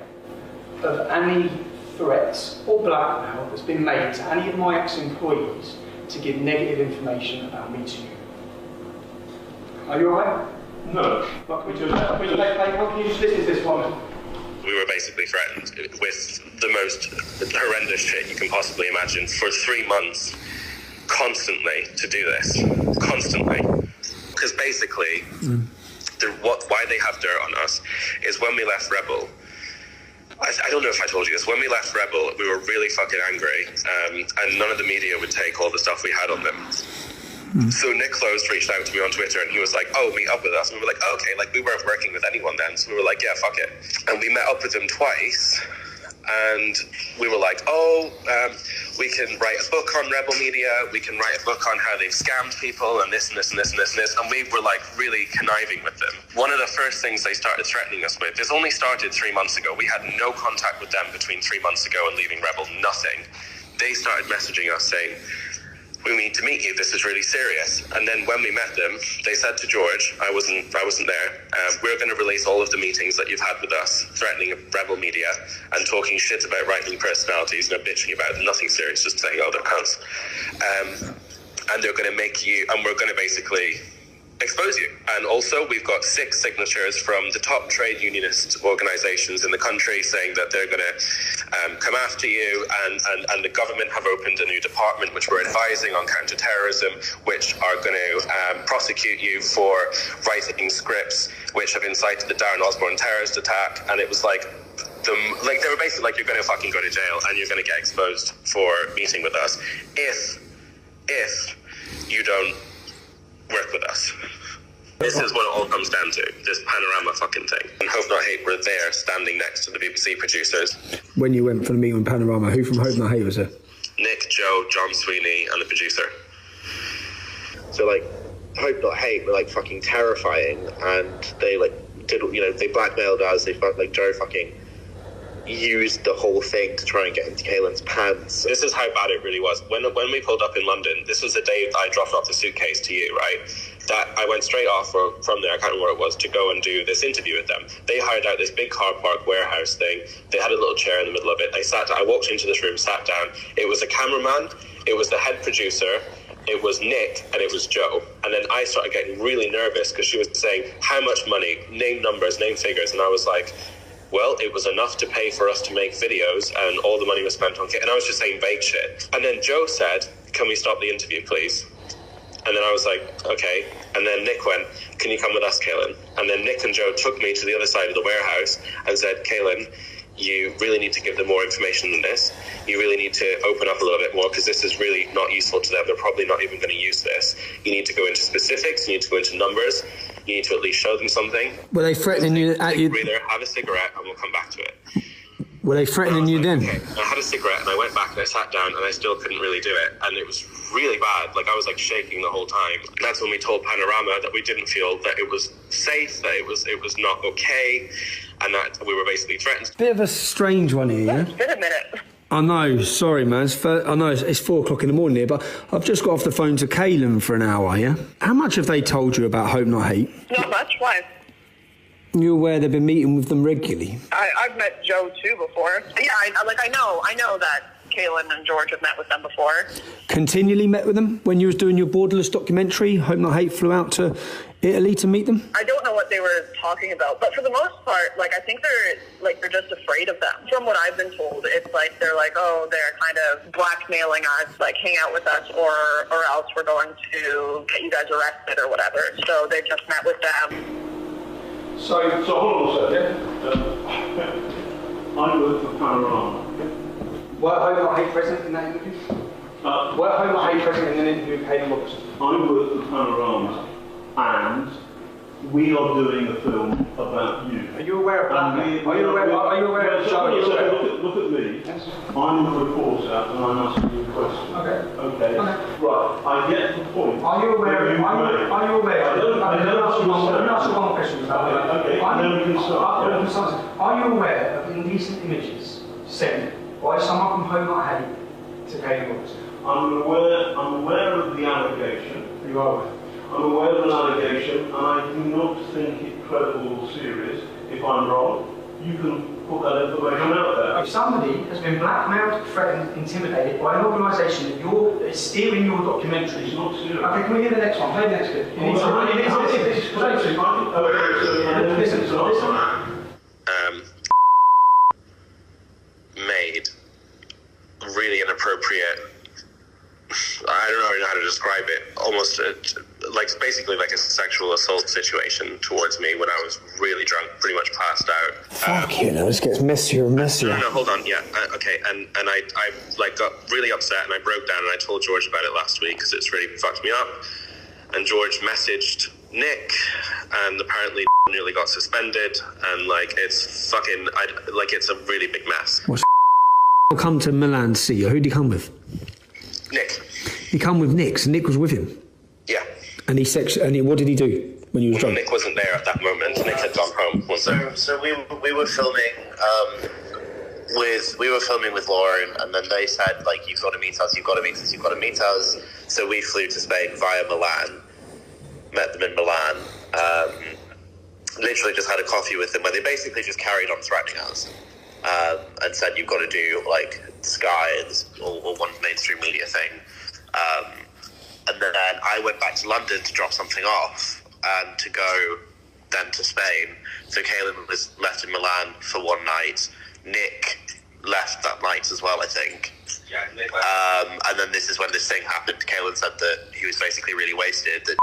of any threats or blackmail that's been made to any of my ex-employees to give negative information about me to you? Are you aware? No. Can you just listen to this one? We were basically threatened with the most horrendous shit you can possibly imagine for 3 months, constantly, to do this. Constantly. Because basically, why they have dirt on us is when we left Rebel, I don't know if I told you this, when we left Rebel, we were really fucking angry, and none of the media would take all the stuff we had on them. So Nick Close reached out to me on Twitter and he was like, oh, meet up with us. And we were like, oh, okay, like we weren't working with anyone then. So we were like, yeah, fuck it. And we met up with them twice and we were like, we can write a book on Rebel Media. We can write a book on how they've scammed people and this and this and this and this and this. And we were like really conniving with them. One of the first things they started threatening us with, this only started 3 months ago. We had no contact with them between 3 months ago and leaving Rebel, nothing. They started messaging us saying, we need to meet you, this is really serious. And then when we met them, they said to George, I wasn't there, we're going to release all of the meetings that you've had with us, threatening Rebel Media and talking shit about right-wing personalities, bitching about nothing serious, just saying, oh, they're cunts. And they're going to make you, and we're going to basically expose you. And also we've got 6 signatures from the top trade unionist organizations in the country saying that they're going to come after you, and the government have opened a new department which we're advising on counter-terrorism, which are going to prosecute you for writing scripts which have incited the Darren Osborne terrorist attack. And it was like they were basically like, you're going to fucking go to jail and you're going to get exposed for meeting with us if you don't work with us. This is what it all comes down to, this Panorama fucking thing. And Hope Not Hate were there standing next to the BBC producers. When you went for the meeting with Panorama, who from Hope Not Hate was there? Nick, Joe, John Sweeney and the producer. So Hope Not Hate were like fucking terrifying, and they like did, you know, they blackmailed us. They felt like Joe fucking used the whole thing to try and get into Kaylin's pants. This is how bad it really was. When we pulled up in London, this was the day I dropped off the suitcase to you, right? That I went straight off from there, I can't remember where it was, to go and do this interview with them. They hired out this big car park warehouse thing. They had a little chair in the middle of it. I walked into this room, sat down. It was a cameraman, it was the head producer, it was Nick, and it was Joe. And then I started getting really nervous because she was saying, how much money, name numbers, name figures. And I was like, well, it was enough to pay for us to make videos, and all the money was spent on kit. And I was just saying vague shit. And then Joe said, can we stop the interview, please? And then I was like, okay. And then Nick went, can you come with us, Kaylin? And then Nick and Joe took me to the other side of the warehouse and said, Kaylin, you really need to give them more information than this. You really need to open up a little bit more, because this is really not useful to them. They're probably not even going to use this. You need to go into specifics. You need to go into numbers. You need to at least show them something. Were they threatening you at you? Breather, have a cigarette, and we'll come back to it. Were they threatening you then? Okay. I had a cigarette, and I went back and I sat down, and I still couldn't really do it. And it was really bad. Like, I was like shaking the whole time. That's when we told Panorama that we didn't feel that it was safe, that it was not okay, and that we were basically threatened. Bit of a strange one here, yeah? It's been a minute. I know, sorry man, I know it's 4 o'clock in the morning here, but I've just got off the phone to Kaylin for an hour, yeah? How much have they told you about Hope Not Hate? Not much, why? You're aware they've been meeting with them regularly? I've met Joe too before. Yeah, I know that Kaylin and George have met with them before. Continually met with them? When you was doing your Borderless documentary, Hope Not Hate flew out to Italy to meet them? I don't know what they were talking about, but for the most part, like, I think they're just afraid of them. From what I've been told, it's like they're like, oh, they're kind of blackmailing us, like, hang out with us, or else we're going to get you guys arrested or whatever. So they just met with them. So hold on a second. I work for Panorama. Were Hope Not Hate present in that interview? Were Hope Not Hate present in an interview with Kaylin Robertson? I work for Panorama, and we are doing a film about you. Are you aware of that? Are you aware of Joe? Look at me. Yes. I'm a reporter, and I'm asking you a question. Okay. Right. I get the point. Are you aware? Are you aware? I don't Let me ask you one question about that. Okay. Then we can start. Are you aware of indecent images sent by someone from Hope Not Hate to Kaylin Robertson? I'm aware of the allegation. You are aware? I'm aware of an allegation, and I do not think it credible or serious. If I'm wrong, you can put that information out there. If somebody has been blackmailed, threatened, intimidated by an organisation that is steering your documentary... It's not serious. Okay, can we hear the next one? Play the next bit. Made really inappropriate, I don't know how to describe it, almost basically like a sexual assault situation towards me when I was really drunk, pretty much passed out. Fuck you, now this gets messier and messier. No, hold on, yeah, okay, and I like got really upset, and I broke down, and I told George about it last week because it's really fucked me up, and George messaged Nick, and apparently nearly got suspended, and like it's fucking, it's a really big mess. I'll come to Milan to see you. Who'd he come with? Nick. He come with Nick, so Nick was with him? Yeah. And what did he do when you was drunk? Nick wasn't there at that moment. Nick had gone home. So we were filming with Lauren, and then they said, like, you've got to meet us. So we flew to Spain via Milan, met them in Milan, literally just had a coffee with them, where they basically just carried on threatening us, and said, you've got to do, like, Sky or one mainstream media thing. And then I went back to London to drop something off and to go then to Spain. So Kaylin was left in Milan for one night. Nick left that night as well, I think. Yeah, Nick left. And then this is when this thing happened. Kaylin said that he was basically really wasted, that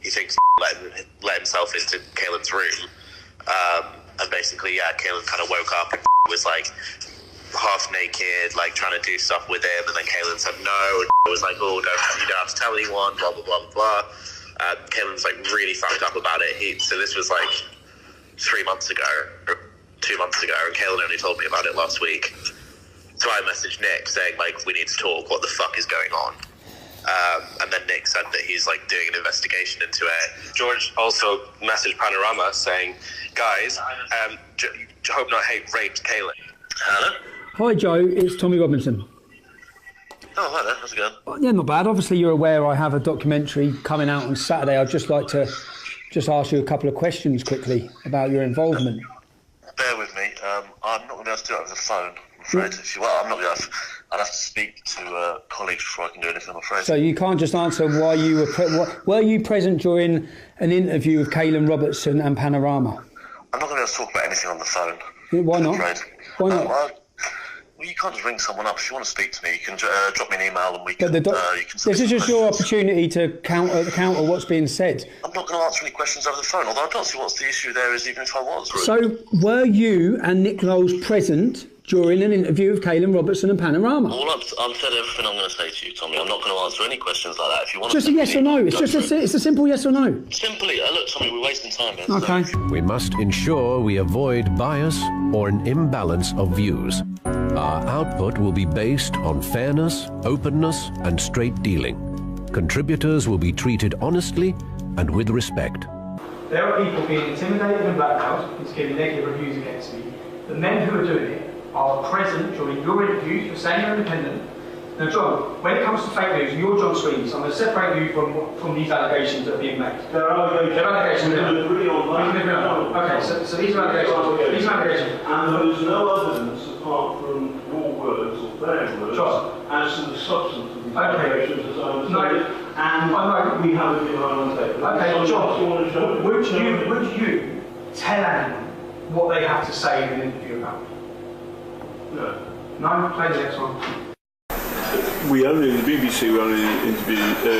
he thinks let himself into Kaylin's room. And basically, yeah, Kaylin kind of woke up and was like half naked, like trying to do stuff with him, and then Kaylin said no, and was like, oh, you don't have to tell anyone, blah, blah, blah, blah, blah. Kaylin was like really fucked up about it. So this was like 3 months ago, or 2 months ago, and Kaylin only told me about it last week. So I messaged Nick saying, like, we need to talk, what the fuck is going on? And then Nick said that he's like doing an investigation into it. George also messaged Panorama saying, guys, hope not hate raped Kaylin. Hello? Hi Joe, it's Tommy Robinson. Oh, hi there, how's it going? Yeah, not bad. Obviously you're aware I have a documentary coming out on Saturday. I'd just like to ask you a couple of questions quickly about your involvement. Bear with me, I'm not going to be able to do it over the phone, I'm afraid. I'm not going to I'd have to speak to colleagues before I can do anything, I'm afraid. So you can't just answer why you were you present during an interview with Kaylin Robertson and Panorama? I'm not going to be able to talk about anything on the phone. Why not? I'm afraid. Why not? Well, you can't just ring someone up. If you want to speak to me, you can drop me an email and we can. This is just your opportunity to counter what's being said. I'm not going to answer any questions over the phone, although I don't see what's the issue there is, even if I was. Really. So, were you and Nick Knowles present during an interview with Kaylin Robertson and Panorama? I've said everything I'm going to say to you, Tommy. I'm not going to answer any questions like that. If you want just to. A yes or no. It's just it's a simple yes or no. Simply, look, Tommy, we're wasting time here. Okay. We must ensure we avoid bias or an imbalance of views. Our output will be based on fairness, openness, and straight dealing. Contributors will be treated honestly and with respect. There are people being intimidated and blackmailed into giving negative reviews against me. The men who are doing it are present during your interviews. You're saying you're independent. Now, John, when it comes to fake news, you're John Sweeney, so I'm going to separate you from these allegations that are being made. There are allegations. We can agree on that. Okay, so these are allegations. These are allegations. And there is no evidence apart from your words or their words as to the substance of these allegations as I understand it. And we have it in our own tape. Okay, John, would you tell anyone what they have to say in an interview about me? No. No? Play the next one. We only, in the BBC,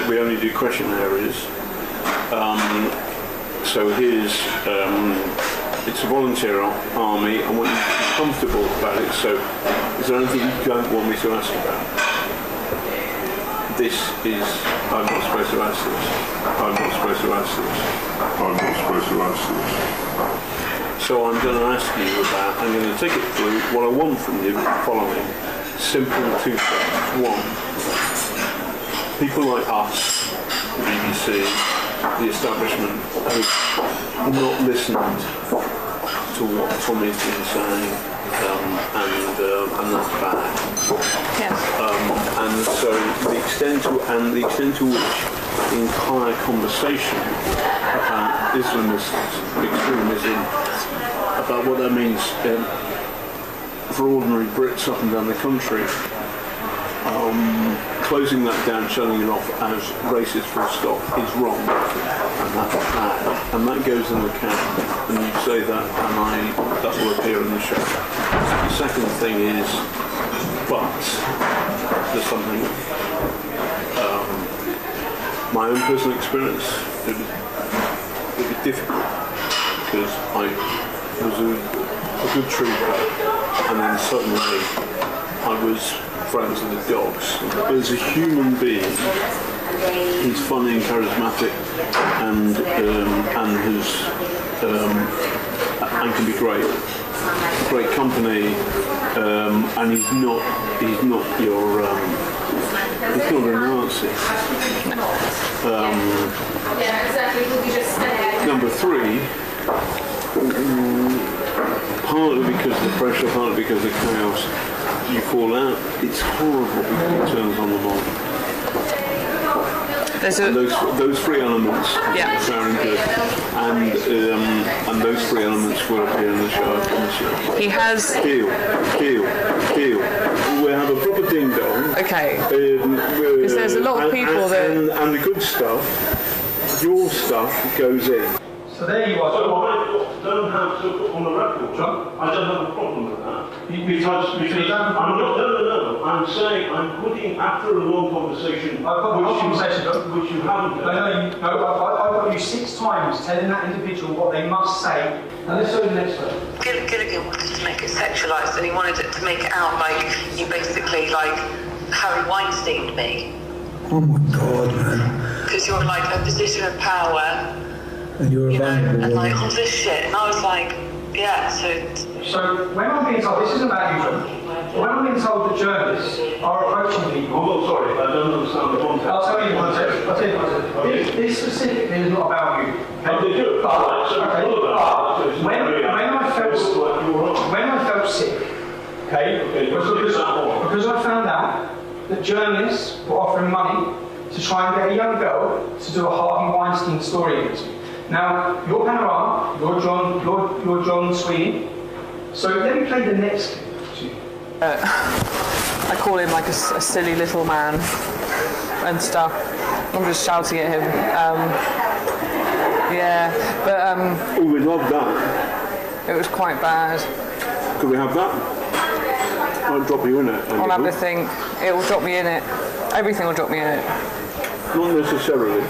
we only do questionnaires. So here's, it's a volunteer army. I want you to be comfortable about it. So is there anything you don't want me to ask about? This is, I'm not supposed to ask this. I'm not supposed to ask this. I'm not supposed to ask this. So I'm going to ask you about, I'm going to take it through what I want from you, following. Simple two things. One, people like us, the BBC, the establishment, have not listened to what Tommy's been saying, and that's bad. Yes. And so the extent to which the entire conversation about extremism, about what that means for ordinary Brits up and down the country, closing that down, shutting it off as racist full stop is wrong, and that's bad, and that goes in the can, and you say that, and that will appear in the show. The second thing is, but there's something, my own personal experience, it was difficult, because I was a good trooper, and then suddenly I was friends with the dogs. But as a human being, he's funny and charismatic, and can be great company, and he's not your he's not a Nazi. Number three. Partly because of the pressure, partly because of the chaos, you fall out. It's horrible because it turns on the mob. Those three elements are very good, and those three elements will appear in the show, I promise you. He has... Deal. We'll have a proper ding-dong. Okay. Because there's a lot of people that... And the good stuff, your stuff, goes in. So there you are. So I don't have to put on the record, John. I don't have a problem with that. I'm saying I'm putting, after a long conversation, which you haven't done. I've got you 6 times telling that individual what they must say. Now let's go to the next one. Gilligan wanted to make it sexualised, and he wanted it to make it out like you basically like Harry Weinsteined me. Oh my God, man. Because you're like a position of power. And you're a vulnerable and like all this shit, and I was like, yeah, So when I'm being told, this isn't about you, John. When I'm being told that journalists are approaching people... I'm not sorry, I don't understand the context. I'll tell you the context. I'll tell you the context. Okay. This specifically is not about you. How they do it? When I felt sick, because I found out that journalists were offering money to try and get a young girl to do a Harvey Weinstein story against me. Now, you're Panorama, you're John Sweeney. So let me play the next clip to you. I call him like a silly little man and stuff. I'm just shouting at him. Yeah, but oh, we love that. It was quite bad. Could we have that? I'll drop you in it. I'll have the thing. It will drop me in it. Everything will drop me in it. Not necessarily.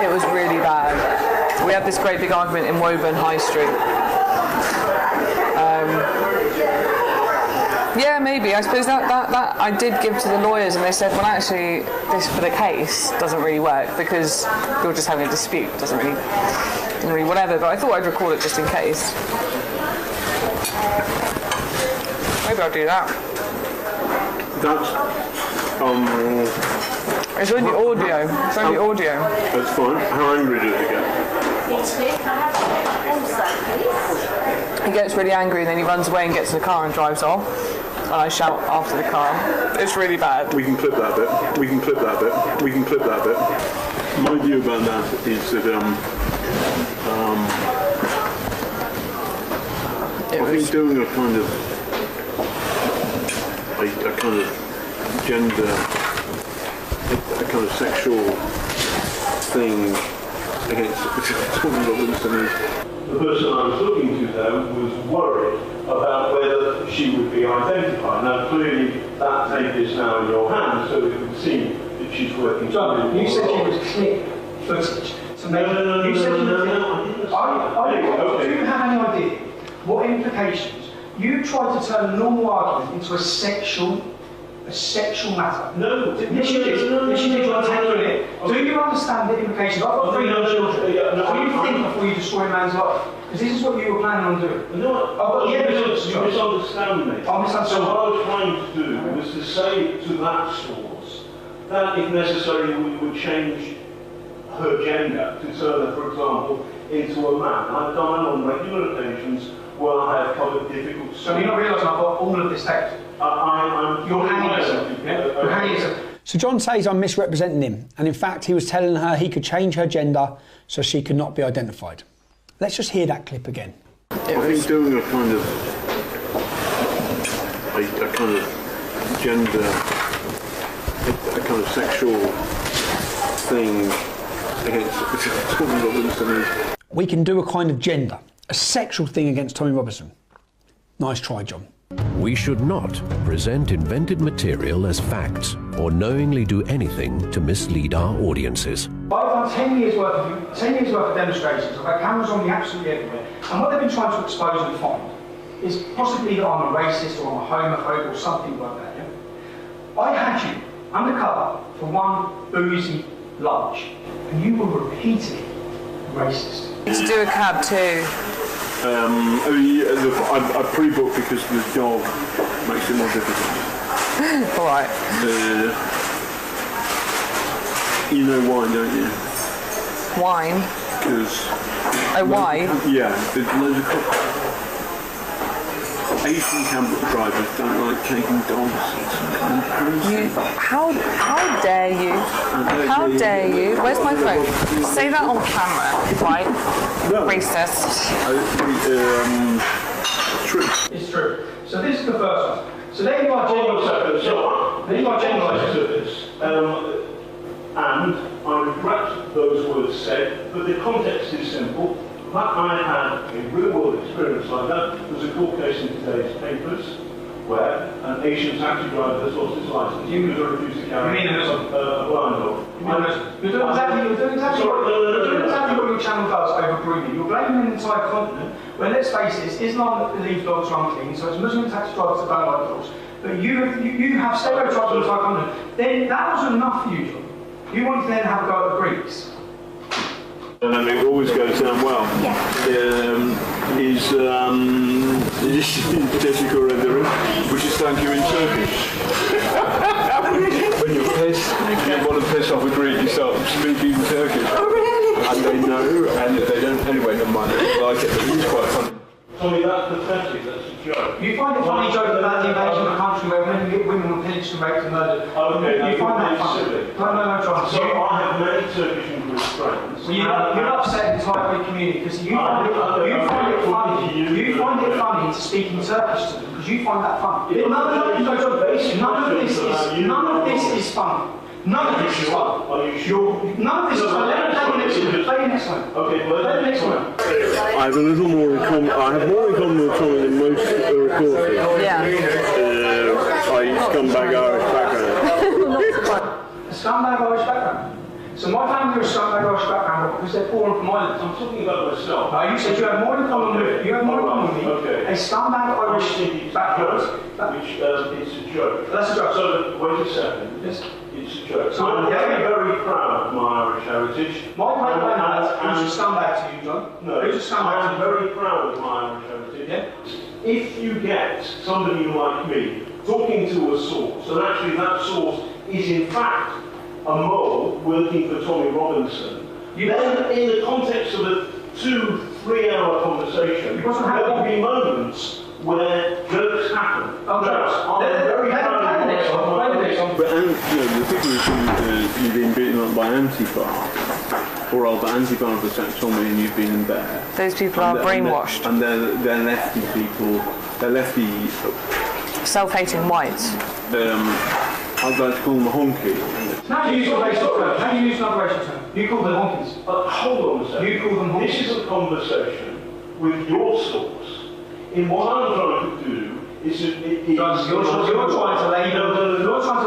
It was really bad. We had this great big argument in Woburn High Street. Yeah, maybe. I suppose that I did give to the lawyers, and they said, well, actually, this for the case doesn't really work because you're just having a dispute. Doesn't really whatever. But I thought I'd record it just in case. Maybe I'll do that. That's It's only audio. It's only audio. That's fine. How angry did it get? He gets really angry and then he runs away and gets in the car and drives off. And I shout after the car. It's really bad. We can clip that bit. We can clip that bit. We can clip that bit. My view about that is that I think doing a kind of gender, a kind of sexual thing against Tommy Robinson is. The person I was looking to there was worried about whether she would be identified. Now clearly that tape is now in your hands, so it would seem that she's working. John, you said you was clip footage to make. No. Do you have any idea what implications? You tried to turn a normal argument into a sexual matter. No. Yes, you did. Yes, you did. Do you understand the implications? I've got 3 young children. Do you think before you destroy a man's life? Because this is what you were planning on doing. No, I've got the evidence. You misunderstand me. I misunderstand. So what I was trying to do was to say to that source that if necessary we would change her gender to turn her, for example, into a man. I've done it on regular occasions where I have covered difficult stories. So you're not realising I've got all of this tape? You're hanging yourself. You're hanging yourself. So John says I'm misrepresenting him, and in fact he was telling her he could change her gender so she could not be identified. Let's just hear that clip again. I think doing a kind of gender, a kind of sexual thing against Tommy Robinson is. We can do a kind of gender, a sexual thing against Tommy Robinson. Nice try, John. We should not present invented material as facts or knowingly do anything to mislead our audiences. I've done 10 years worth of demonstrations. I've had cameras on me absolutely everywhere. And what they've been trying to expose and find is possibly that I'm a racist or I'm a homophobe or something like that. Yeah? I had you undercover for one boozy lunch, and you were repeatedly racist. To do a cab too. I pre-booked because the dog makes it more difficult. All right. You know wine, don't you? Wine? Because... Oh, why? Yeah, there's loads of... Asian cab drivers don't like taking dogs. How dare you? How dare you? Where's my phone? Say that on camera, right? No. Racist. True. It's true. So this is the first one. So there you are, generalised. And I regret those words said, but the context is simple. I had a real-world experience like that. There's a court case in today's papers where an Asian taxi driver has lost his license. He was refused to carry a blind dog. You're doing exactly what your channel does over breeding. You're blaming an entire continent where, let's face it, Islam believes dogs are unclean, so it's Muslim taxi drivers that don't like dogs. But you have stereotypes on the entire continent. Then that wasn't enough for you, John. You wanted to then have a go at the Greeks. And then it always goes down well. Yeah. it is quite funny. Tommy, that's pathetic, that's a joke. You find it funny joking about the invasion of a country where women were pinched and raped and murdered. Okay, you find that funny? silly. No, John. So I have many Turkish and Greek friends. Well, you're upset the entire Greek community because you find it funny to speak in Turkish to them because you find that funny. None of this is fun. None of this is fun. Are you sure? None of this is fun. Let me play the next one. Okay, play the next one. I have a little more in common. I have more in common with Tommy than most reporters. Yeah. Scumbag Irish background. A scumbag Irish background. So my family are a scumbag Irish background because they're poor and from Ireland. I'm talking about myself. No, you said you have more in common with me. Okay. A scumbag Irish background. Which it's a joke. That's a joke. So wait a second. Yes. It's a joke. So I'm very proud of my Irish heritage. My great-granddad was a scumbag to you, John. No, who's a scumbag? I'm very proud of my Irish heritage. Yeah. If you get somebody like me talking to a source, and actually that source is in fact a mole working for Tommy Robinson, then in the context of a 2-3 hour conversation, there will be moments where jokes happen. I'm very proud of and the people who've been beaten up by Antifa, or rather Antifa have attacked Tommy and you've been in there. Those people are brainwashed. And they're lefty people, they're lefty... self-hating whites. I'd like to call them a honky. How do you use a racial term? How do you use another racial term? You call them honkies. Hold on a second. You call them honkies. This is a conversation with your source. In what I'm trying to do is... You're trying to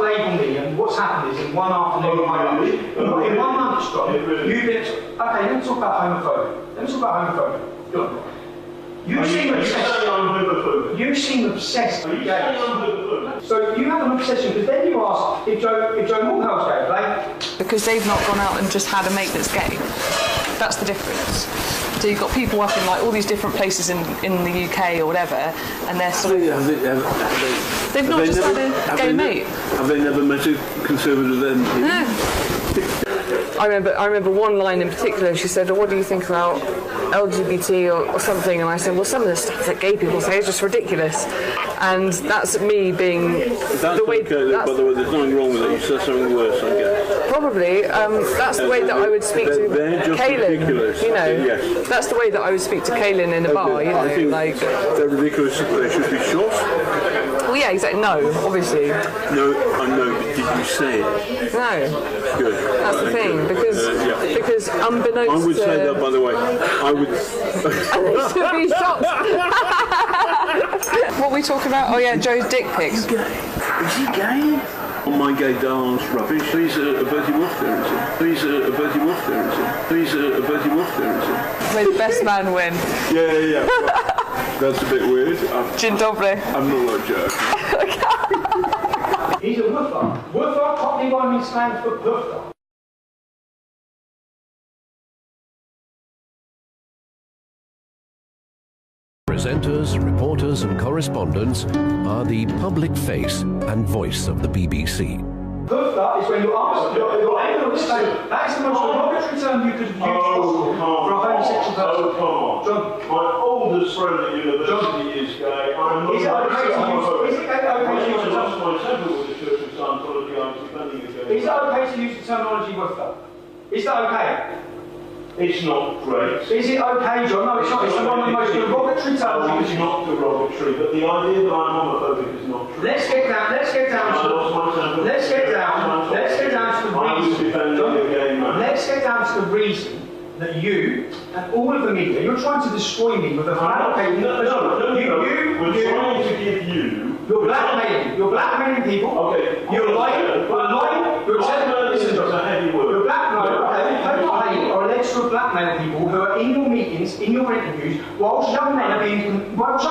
label me, and what's happened is in one afternoon, in 1 month, John, you've been... Okay, let me talk about homophobia. Good. You seem obsessed with gays. So you have an obsession, because then you ask if Joe Moorhouse gay, right? Because they've not gone out and just had a mate that's gay. That's the difference. So you've got people up in like all these different places in the UK or whatever, and they're sort of... They've not just had a gay mate. Have they never met a conservative MP? No. I remember one line in particular. She said, "What do you think about LGBT or something?" And I said, "Well, some of the stuff that gay people say is just ridiculous." And that's me being the way. Okay, by the way, there's nothing wrong with it. You said something worse, I guess. Probably. That's the way that I would speak to Kaylin. Ridiculous. You know, yes. That's the way that I would speak to Kaylin in a bar. You know, I think like they're ridiculous. They should be shot. Well, yeah, exactly. No, obviously. No, I know. But did you say it? No. Good. That's the thing, because unbeknownst I would say that, by the way. I would... They should be shot. What are we talking about? Oh yeah, Joe's dick pics. Is he gay? Oh, my gay darling's rubbish. He's a Bertie Wolf there, is he? He's a Bertie Wolf there, is he? He's a Bertie Wolf there, is he? May the best man win. Yeah. That's a bit weird. Dzień dobry. I'm not like Joe. He's a woofer. Woofer, Cockney rhyming slang for woofer. Presenters, reporters and correspondents are the public face and voice of the BBC. Woofer is when you ask your aim of state. That is the most derogatory term you could use for a homosexual person. Oh, come on. My oldest friend at university is gay. I'm not... Is it okay to use the terminology woofer? Is that okay? It's not great. Is it okay, John? No, it's not. It's one of the most derogatory terms. It's not derogatory, but the idea that I'm homophobic is not true. Let's get down to the reason. Let's get down to the reason that you and all of the media, you're trying to destroy me with a fabricated... We're trying to give you... You're blackmailing people. Okay. You're lying. You're alleged to blackmail people who are in your meetings, in your interviews, whilst young men are being... You are the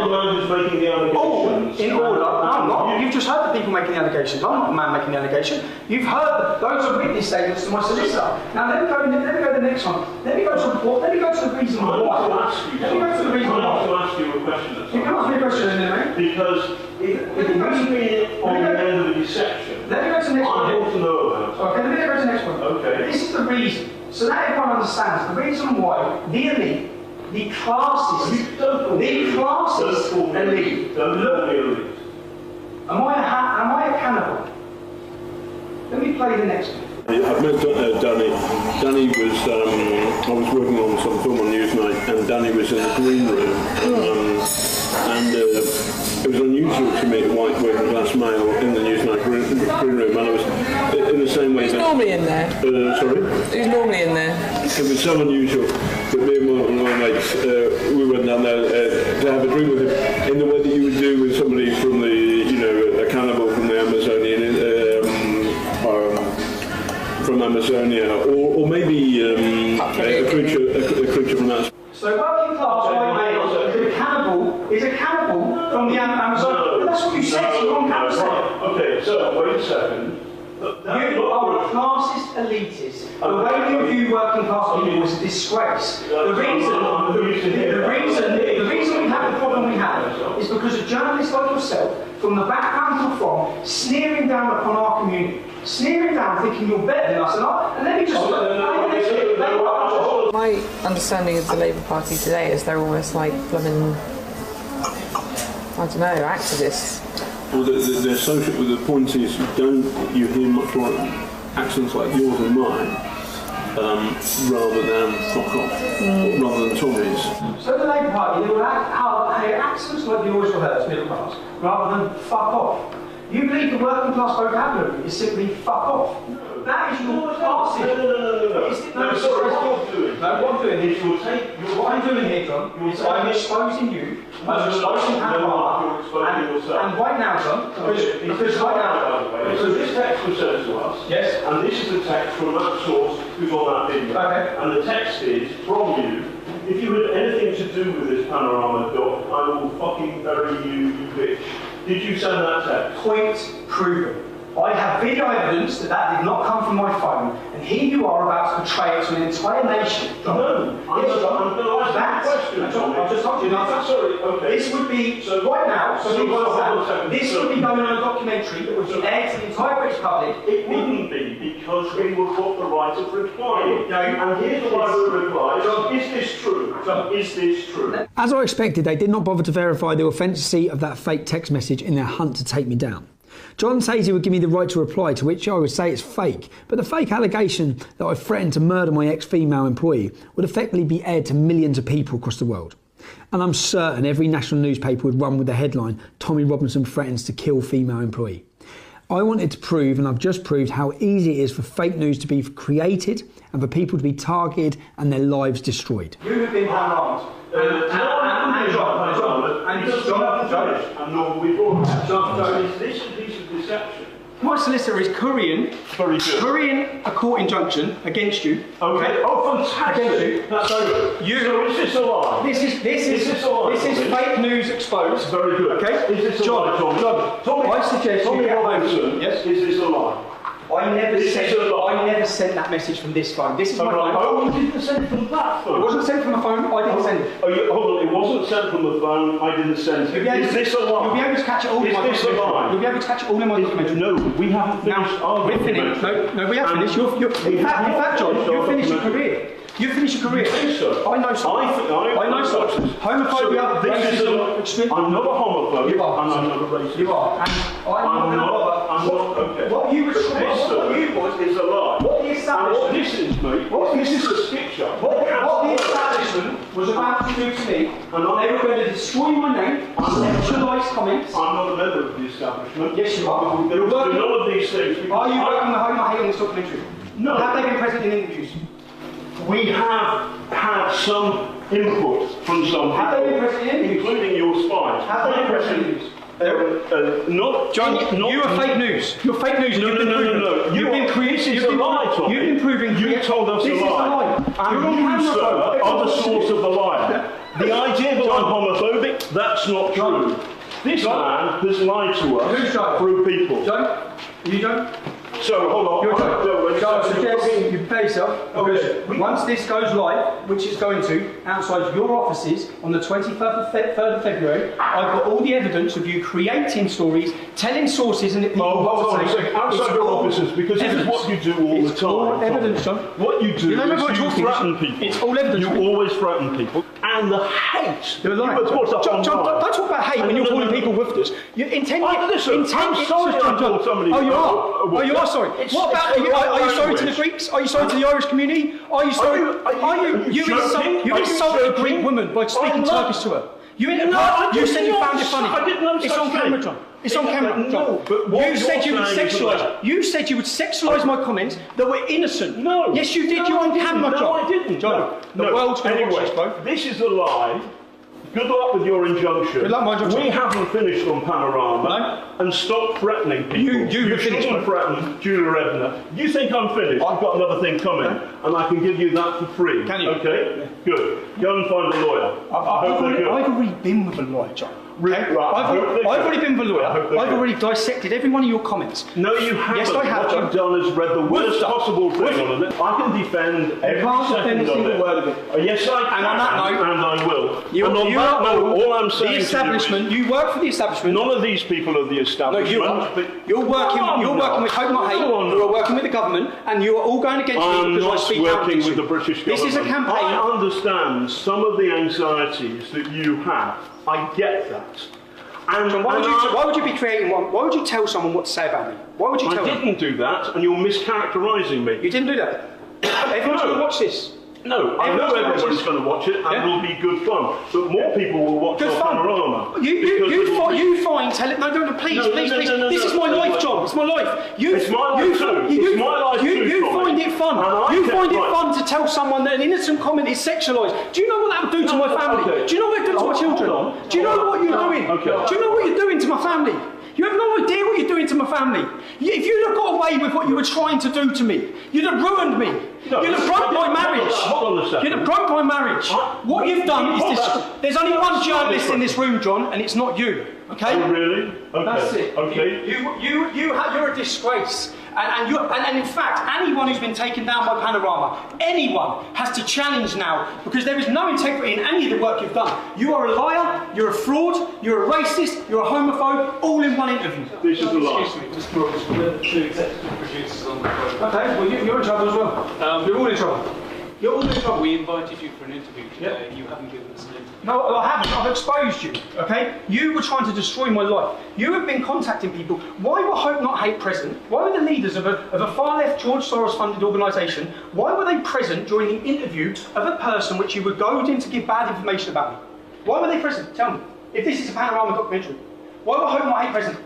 man who's making the allegations. In order. No, I'm not. You've just heard the people making the allegations. I'm not the man making the allegation. You've heard those are witness statements to my solicitor. Now let me go to the next one. Let me go to the reason why. I want to ask you a question. You can ask me a question in a minute. Because if you've been on the end of a deception, let me go to the next one. I want to know about it. Okay, let me go to the next one. Okay. This is the reason. So now everyone understands the reason why the elite the classes elite. Look, am I a cannibal? Let me play the next one. I've met Danny. Danny was, I was working on some film on Newsnight, and Danny was in the green room. And it was unusual to meet a white working class male in the Newsnight green room, and I was in the same way. Who's normally in there? Sorry? Who's normally in there? It was so unusual that me and my mates, we went down there to have a drink with him in the way that you would do with somebody from the, you know, a cannibal from the Amazonian. From Amazonia, or maybe a creature from that. So working class white male is a cannibal from the Amazon. No, that's what you said. It's the wrong cannibal. Okay, so wait a second. You are a classist elitist. The way you view working class people is a disgrace. The reason we have the problem we have is because of journalists like yourself, from the background you're from, sneering down upon our community. Sneering down, thinking you're better than us, and let me just... My understanding of the Labour Party today is they're almost like blooming, I don't know, activists. Well, they're social. The point is, don't you hear much more accents like yours and mine, rather than fuck off, rather than Tommy's. So the Labour Party, they will have accents like yours or hers, middle class, rather than fuck off. You believe the working class vocabulary is simply fuck off. That is your classism. No, sorry, what I'm doing. No, what I'm doing is what I'm doing here, John, is I'm exposing you, I'm exposing Panama, and right now, John, because right now, so this text was sent to us, yes, and this is the text from that source who's on that video, okay, and the text is from you. If you had anything to do with this panorama doc, I will fucking bury you, you bitch. Did you send that text? Point proven. I have video evidence that did not come from my phone, and here you are about to betray it to an entire nation. John. No, I'm going to ask that question. I've just told you. Sorry, okay. This would be, so right now, this would be going on a documentary that would be aired to the entire British public. It wouldn't be, because we would put the right of reply. And here's the right of reply. John, is this true? John, is this true? As I expected, they did not bother to verify the authenticity of that fake text message in their hunt to take me down. John says he would give me the right to reply, to which I would say it's fake, but the fake allegation that I threatened to murder my ex-female employee would effectively be aired to millions of people across the world. And I'm certain every national newspaper would run with the headline, Tommy Robinson threatens to kill female employee. I wanted to prove, and I've just proved, how easy it is for fake news to be created and for people to be targeted and their lives destroyed. You have been harmed. John, is this a piece of deception? My solicitor is currying a court injunction against you. Okay. Oh, fantastic. Against you. So is this a lie? This is fake news exposed. Very good. Okay. Is this a lie, Tommy? I suggest you get home. Yes. Is this a lie? I never sent that message from this phone. This is my phone. Oh, you didn't send it from that phone? It wasn't sent from the phone. I didn't send it. Oh, hold on. It wasn't sent from the phone. I didn't send it. Is this a lie? You'll be able to catch it all in my documentary. Is this a lie? You'll be able to catch it all in my documentary. No, we haven't finished our documentary. No, we have finished. In fact, John, you've finished your career. You finish your career. You think so? I know so. I know so. Homophobia, racism. I'm not a homophobe. You are. And I'm not a racist. You are. And I'm not. Okay. What you was is a lie. What the establishment. This is, mate. This is a skit show. What the establishment was about to do to me, and they were going to destroy my name, sexualise comments. I'm not a member of the establishment. Yes, you are. You're working none of these things. Are you working the home I hate on this documentary? No. Have they been present in interviews? We have had some input from some Have they been present in interviews? Including your spies. Have they been present in interviews? John, you are fake news. You're fake news. No. You've been creating. This is a lie, Tommy. You've been proving. You told us this a lie. Is a lie. And you, sir, are the source of the lie. The idea that I'm homophobic, that's not true. This man has lied to us. Who's John? Through people. John? You John? So, hold on. You're John. I suggest you prepare yourself, because once this goes live, which it's going to, outside your offices on the 23rd of February, I've got all the evidence of you creating stories, telling sources, and people hold on a second. Outside your offices, because this is what you do all the time. It's all evidence, John. What you do is you threaten people. It's all evidence. You always threaten people. And the hate. John, don't talk about hate when you're calling people woofers. You intend. I'm sorry I called somebody. Oh, you are. Oh, you are sorry. What about? Are you sorry to the Greeks? Are you sorry to the Irish community? Are you sorry? You insulted a Greek woman by speaking Turkish to her. You said you found it funny. I didn't know. It's on camera, John. It's on camera. No, but what you said you would sexualise. You said you would sexualise my comments that were innocent. No. Yes, you did. You're on camera, John. No, I didn't. John, the world's going to watch this, bro. This is a lie. Good luck with your injunction. Good luck, my injunction. We haven't finished on Panorama. No. And stop threatening people. You shouldn't threaten Julia Ebner. You think I'm finished? I've got another thing coming, and I can give you that for free. Can you? Okay? Yeah. Good. Go and find a lawyer. I've already been with a lawyer, John. Okay? I've already been with a lawyer. I've already dissected every one of your comments. No, you haven't. Yes, I have. What you've done is read the worst possible thing on it. I can defend every second of it. Word of it. Yes, I can. And on that note, and I will. And on that note, all I'm saying the establishment. You work for the establishment. None of these people are the establishment. No, you're working with Hope Not Hate. You are working with the government, and you are all going against me because I speak out. I'm not working with the British government. This is a campaign. I understand some of the anxieties that you have. I get that. And why would you be creating one? Why would you tell someone what to say about me? Why would you tell them? I didn't do that, and you're mischaracterising me. You didn't do that. Everyone's going to watch this. No, I know everybody's going to watch it, and it'll be good fun. But more people will watch your Panorama. You find please. This is my life, John. It's my life. It's my life too. It's my life too. You find it fun. You find it fun to tell someone that an innocent comment is sexualised. Do you know what that would do to my family? Do you know what it would do to my children? Do you know what you're doing? Do you know what you're doing to my family? You have no idea what you're doing to my family. If you'd have got away with what you were trying to do to me, you'd have ruined me. No, you'd have broke my marriage. Hold on a second. You'd have broke my marriage. What you've done is this. There's only one journalist in this room, John, and it's not you. Okay? Oh, really? Okay. That's it. Okay. You're a disgrace. And in fact, anyone who's been taken down by Panorama, anyone has to challenge now, because there is no integrity in any of the work you've done. You are a liar, you're a fraud, you're a racist, you're a homophobe, all in one interview. This is a lie. Excuse me, Mr. Roberts, we're the two executive producers on the programme. Okay, well you're in trouble as well. You're all in trouble. You're all in trouble. We invited you for an interview today. You haven't given us an interview. No, I haven't. I've exposed you, okay? You were trying to destroy my life. You have been contacting people. Why were Hope Not Hate present? Why were the leaders of a far-left George Soros-funded organisation, why were they present during the interview of a person which you were goading to give bad information about me? Why were they present? Tell me. If this is a Panorama documentary, why were Hope Not Hate present?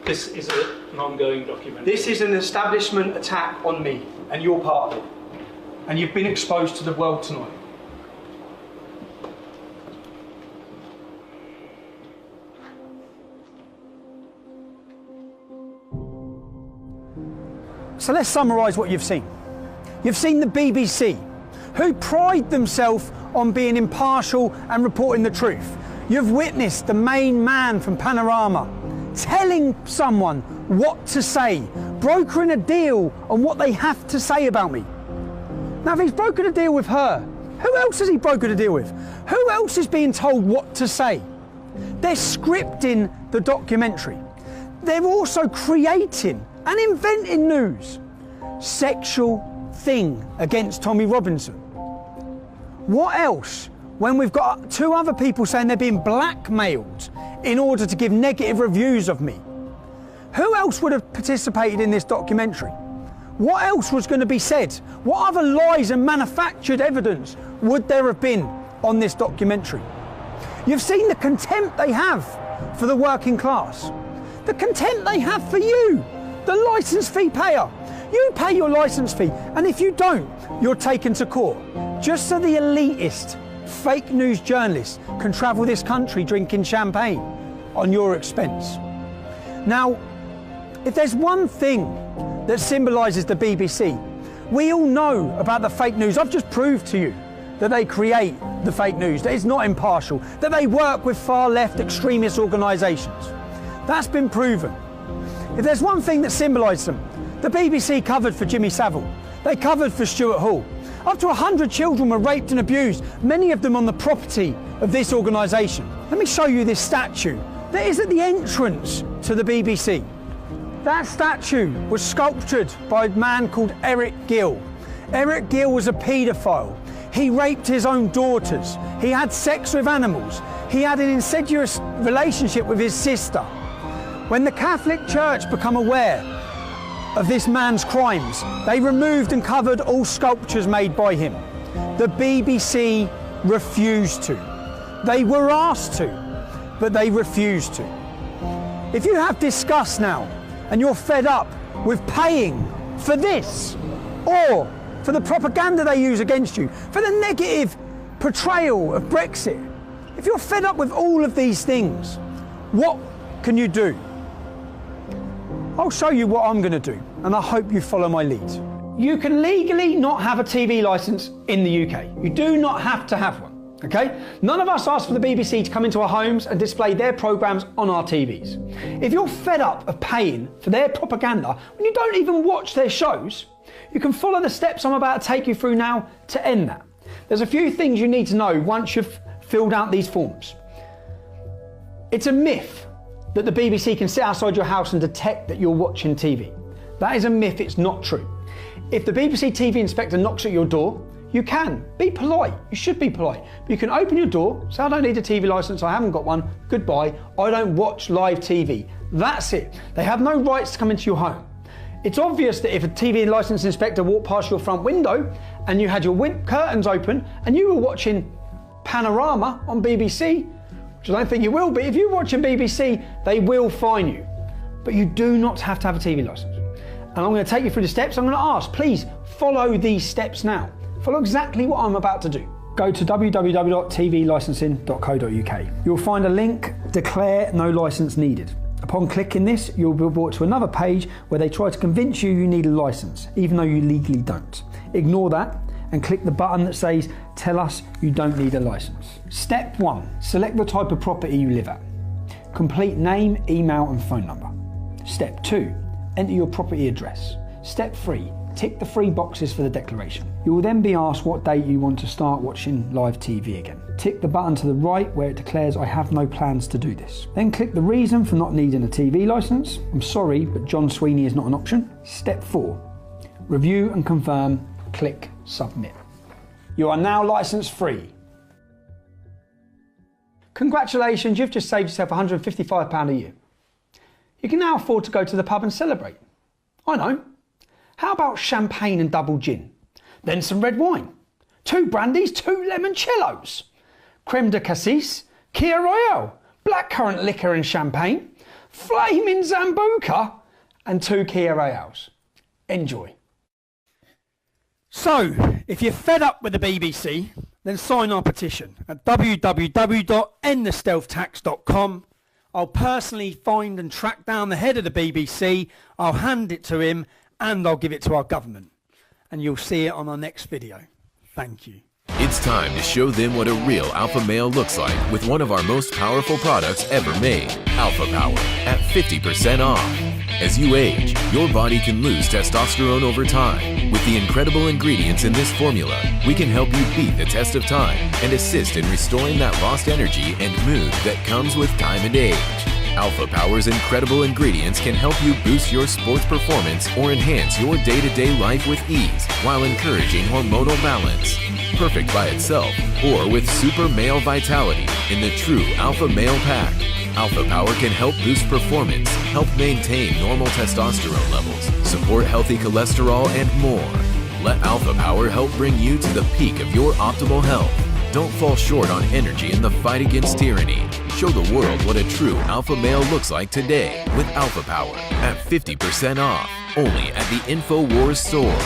This is an ongoing documentary. This is an establishment attack on me, and you're part of it. And you've been exposed to the world tonight. So let's summarise what you've seen. You've seen the BBC, who pride themselves on being impartial and reporting the truth. You've witnessed the main man from Panorama telling someone what to say, brokering a deal on what they have to say about me. Now, if he's brokered a deal with her, who else has he brokered a deal with? Who else is being told what to say? They're scripting the documentary. They're also creating and inventing news. Sexual thing against Tommy Robinson. What else? When we've got two other people saying they're being blackmailed in order to give negative reviews of me. Who else would have participated in this documentary? What else was going to be said? What other lies and manufactured evidence would there have been on this documentary? You've seen the contempt they have for the working class. The contempt they have for you, the licence fee payer. You pay your licence fee, and if you don't, you're taken to court. Just so the elitist, fake news journalists can travel this country drinking champagne on your expense. Now, if there's one thing that symbolises the BBC, we all know about the fake news. I've just proved to you that they create the fake news, that it's not impartial, that they work with far-left extremist organisations. That's been proven. If there's one thing that symbolises them, The BBC covered for Jimmy Savile. They covered for Stuart Hall. Up to 100 children were raped and abused, many of them on the property of this organisation. Let me show you this statue that is at the entrance to the BBC. That statue was sculptured by a man called Eric Gill. Eric Gill was a paedophile. He raped his own daughters. He had sex with animals. He had an incestuous relationship with his sister. When the Catholic Church became aware of this man's crimes, they removed and covered all sculptures made by him. The BBC refused to. They were asked to, but they refused to. If you have disgust now and you're fed up with paying for this, or for the propaganda they use against you, for the negative portrayal of Brexit, if you're fed up with all of these things, what can you do? I'll show you what I'm going to do, and I hope you follow my lead. You can legally not have a TV licence in the UK. You do not have to have one, okay? None of us asked for the BBC to come into our homes and display their programmes on our TVs. If you're fed up of paying for their propaganda when you don't even watch their shows, you can follow the steps I'm about to take you through now to end that. There's a few things you need to know once you've filled out these forms. It's a myth that the BBC can sit outside your house and detect that you're watching TV. That is a myth, it's not true. If the BBC TV inspector knocks at your door, you can. Be polite, you should be polite. But you can open your door, say I don't need a TV licence, I haven't got one, goodbye, I don't watch live TV. That's it. They have no rights to come into your home. It's obvious that if a TV licence inspector walked past your front window and you had your curtains open and you were watching Panorama on BBC, which I don't think you will, but if you're watching BBC, they will fine you. But you do not have to have a TV licence. And I'm going to take you through the steps. I'm going to ask, please follow these steps now. Follow exactly what I'm about to do. Go to www.tvlicensing.co.uk. You'll find a link, declare no licence needed. Upon clicking this, you'll be brought to another page where they try to convince you need a licence, even though you legally don't. Ignore that and click the button that says, tell us you don't need a licence. Step 1, select the type of property you live at. Complete name, email and phone number. Step 2, enter your property address. Step 3, tick the 3 boxes for the declaration. You will then be asked what date you want to start watching live TV again. Tick the button to the right where it declares I have no plans to do this. Then click the reason for not needing a TV licence. I'm sorry, but John Sweeney is not an option. Step 4, review and confirm, click submit. You are now licence free. Congratulations, you've just saved yourself £155 a year. You can now afford to go to the pub and celebrate. I know. How about champagne and double gin? Then some red wine. 2 brandies, 2 limoncellos. Creme de cassis, Kia Royale, blackcurrant liquor and champagne, flaming Zambuca and 2 Kia Royales. Enjoy. So, if you're fed up with the BBC, then sign our petition at www.endthestealthtax.com. I'll personally find and track down the head of the BBC, I'll hand it to him, and I'll give it to our government. And you'll see it on our next video. Thank you. It's time to show them what a real alpha male looks like with one of our most powerful products ever made, Alpha Power, at 50% off. As you age, your body can lose testosterone over time. With the incredible ingredients in this formula, we can help you beat the test of time and assist in restoring that lost energy and mood that comes with time and age. Alpha Power's incredible ingredients can help you boost your sports performance or enhance your day-to-day life with ease while encouraging hormonal balance. Perfect by itself or with super male vitality in the true Alpha Male Pack. Alpha Power can help boost performance, help maintain normal testosterone levels, support healthy cholesterol, and more. Let Alpha Power help bring you to the peak of your optimal health. Don't fall short on energy in the fight against tyranny. Show the world what a true alpha male looks like today with Alpha Power at 50% off, only at the InfoWars store.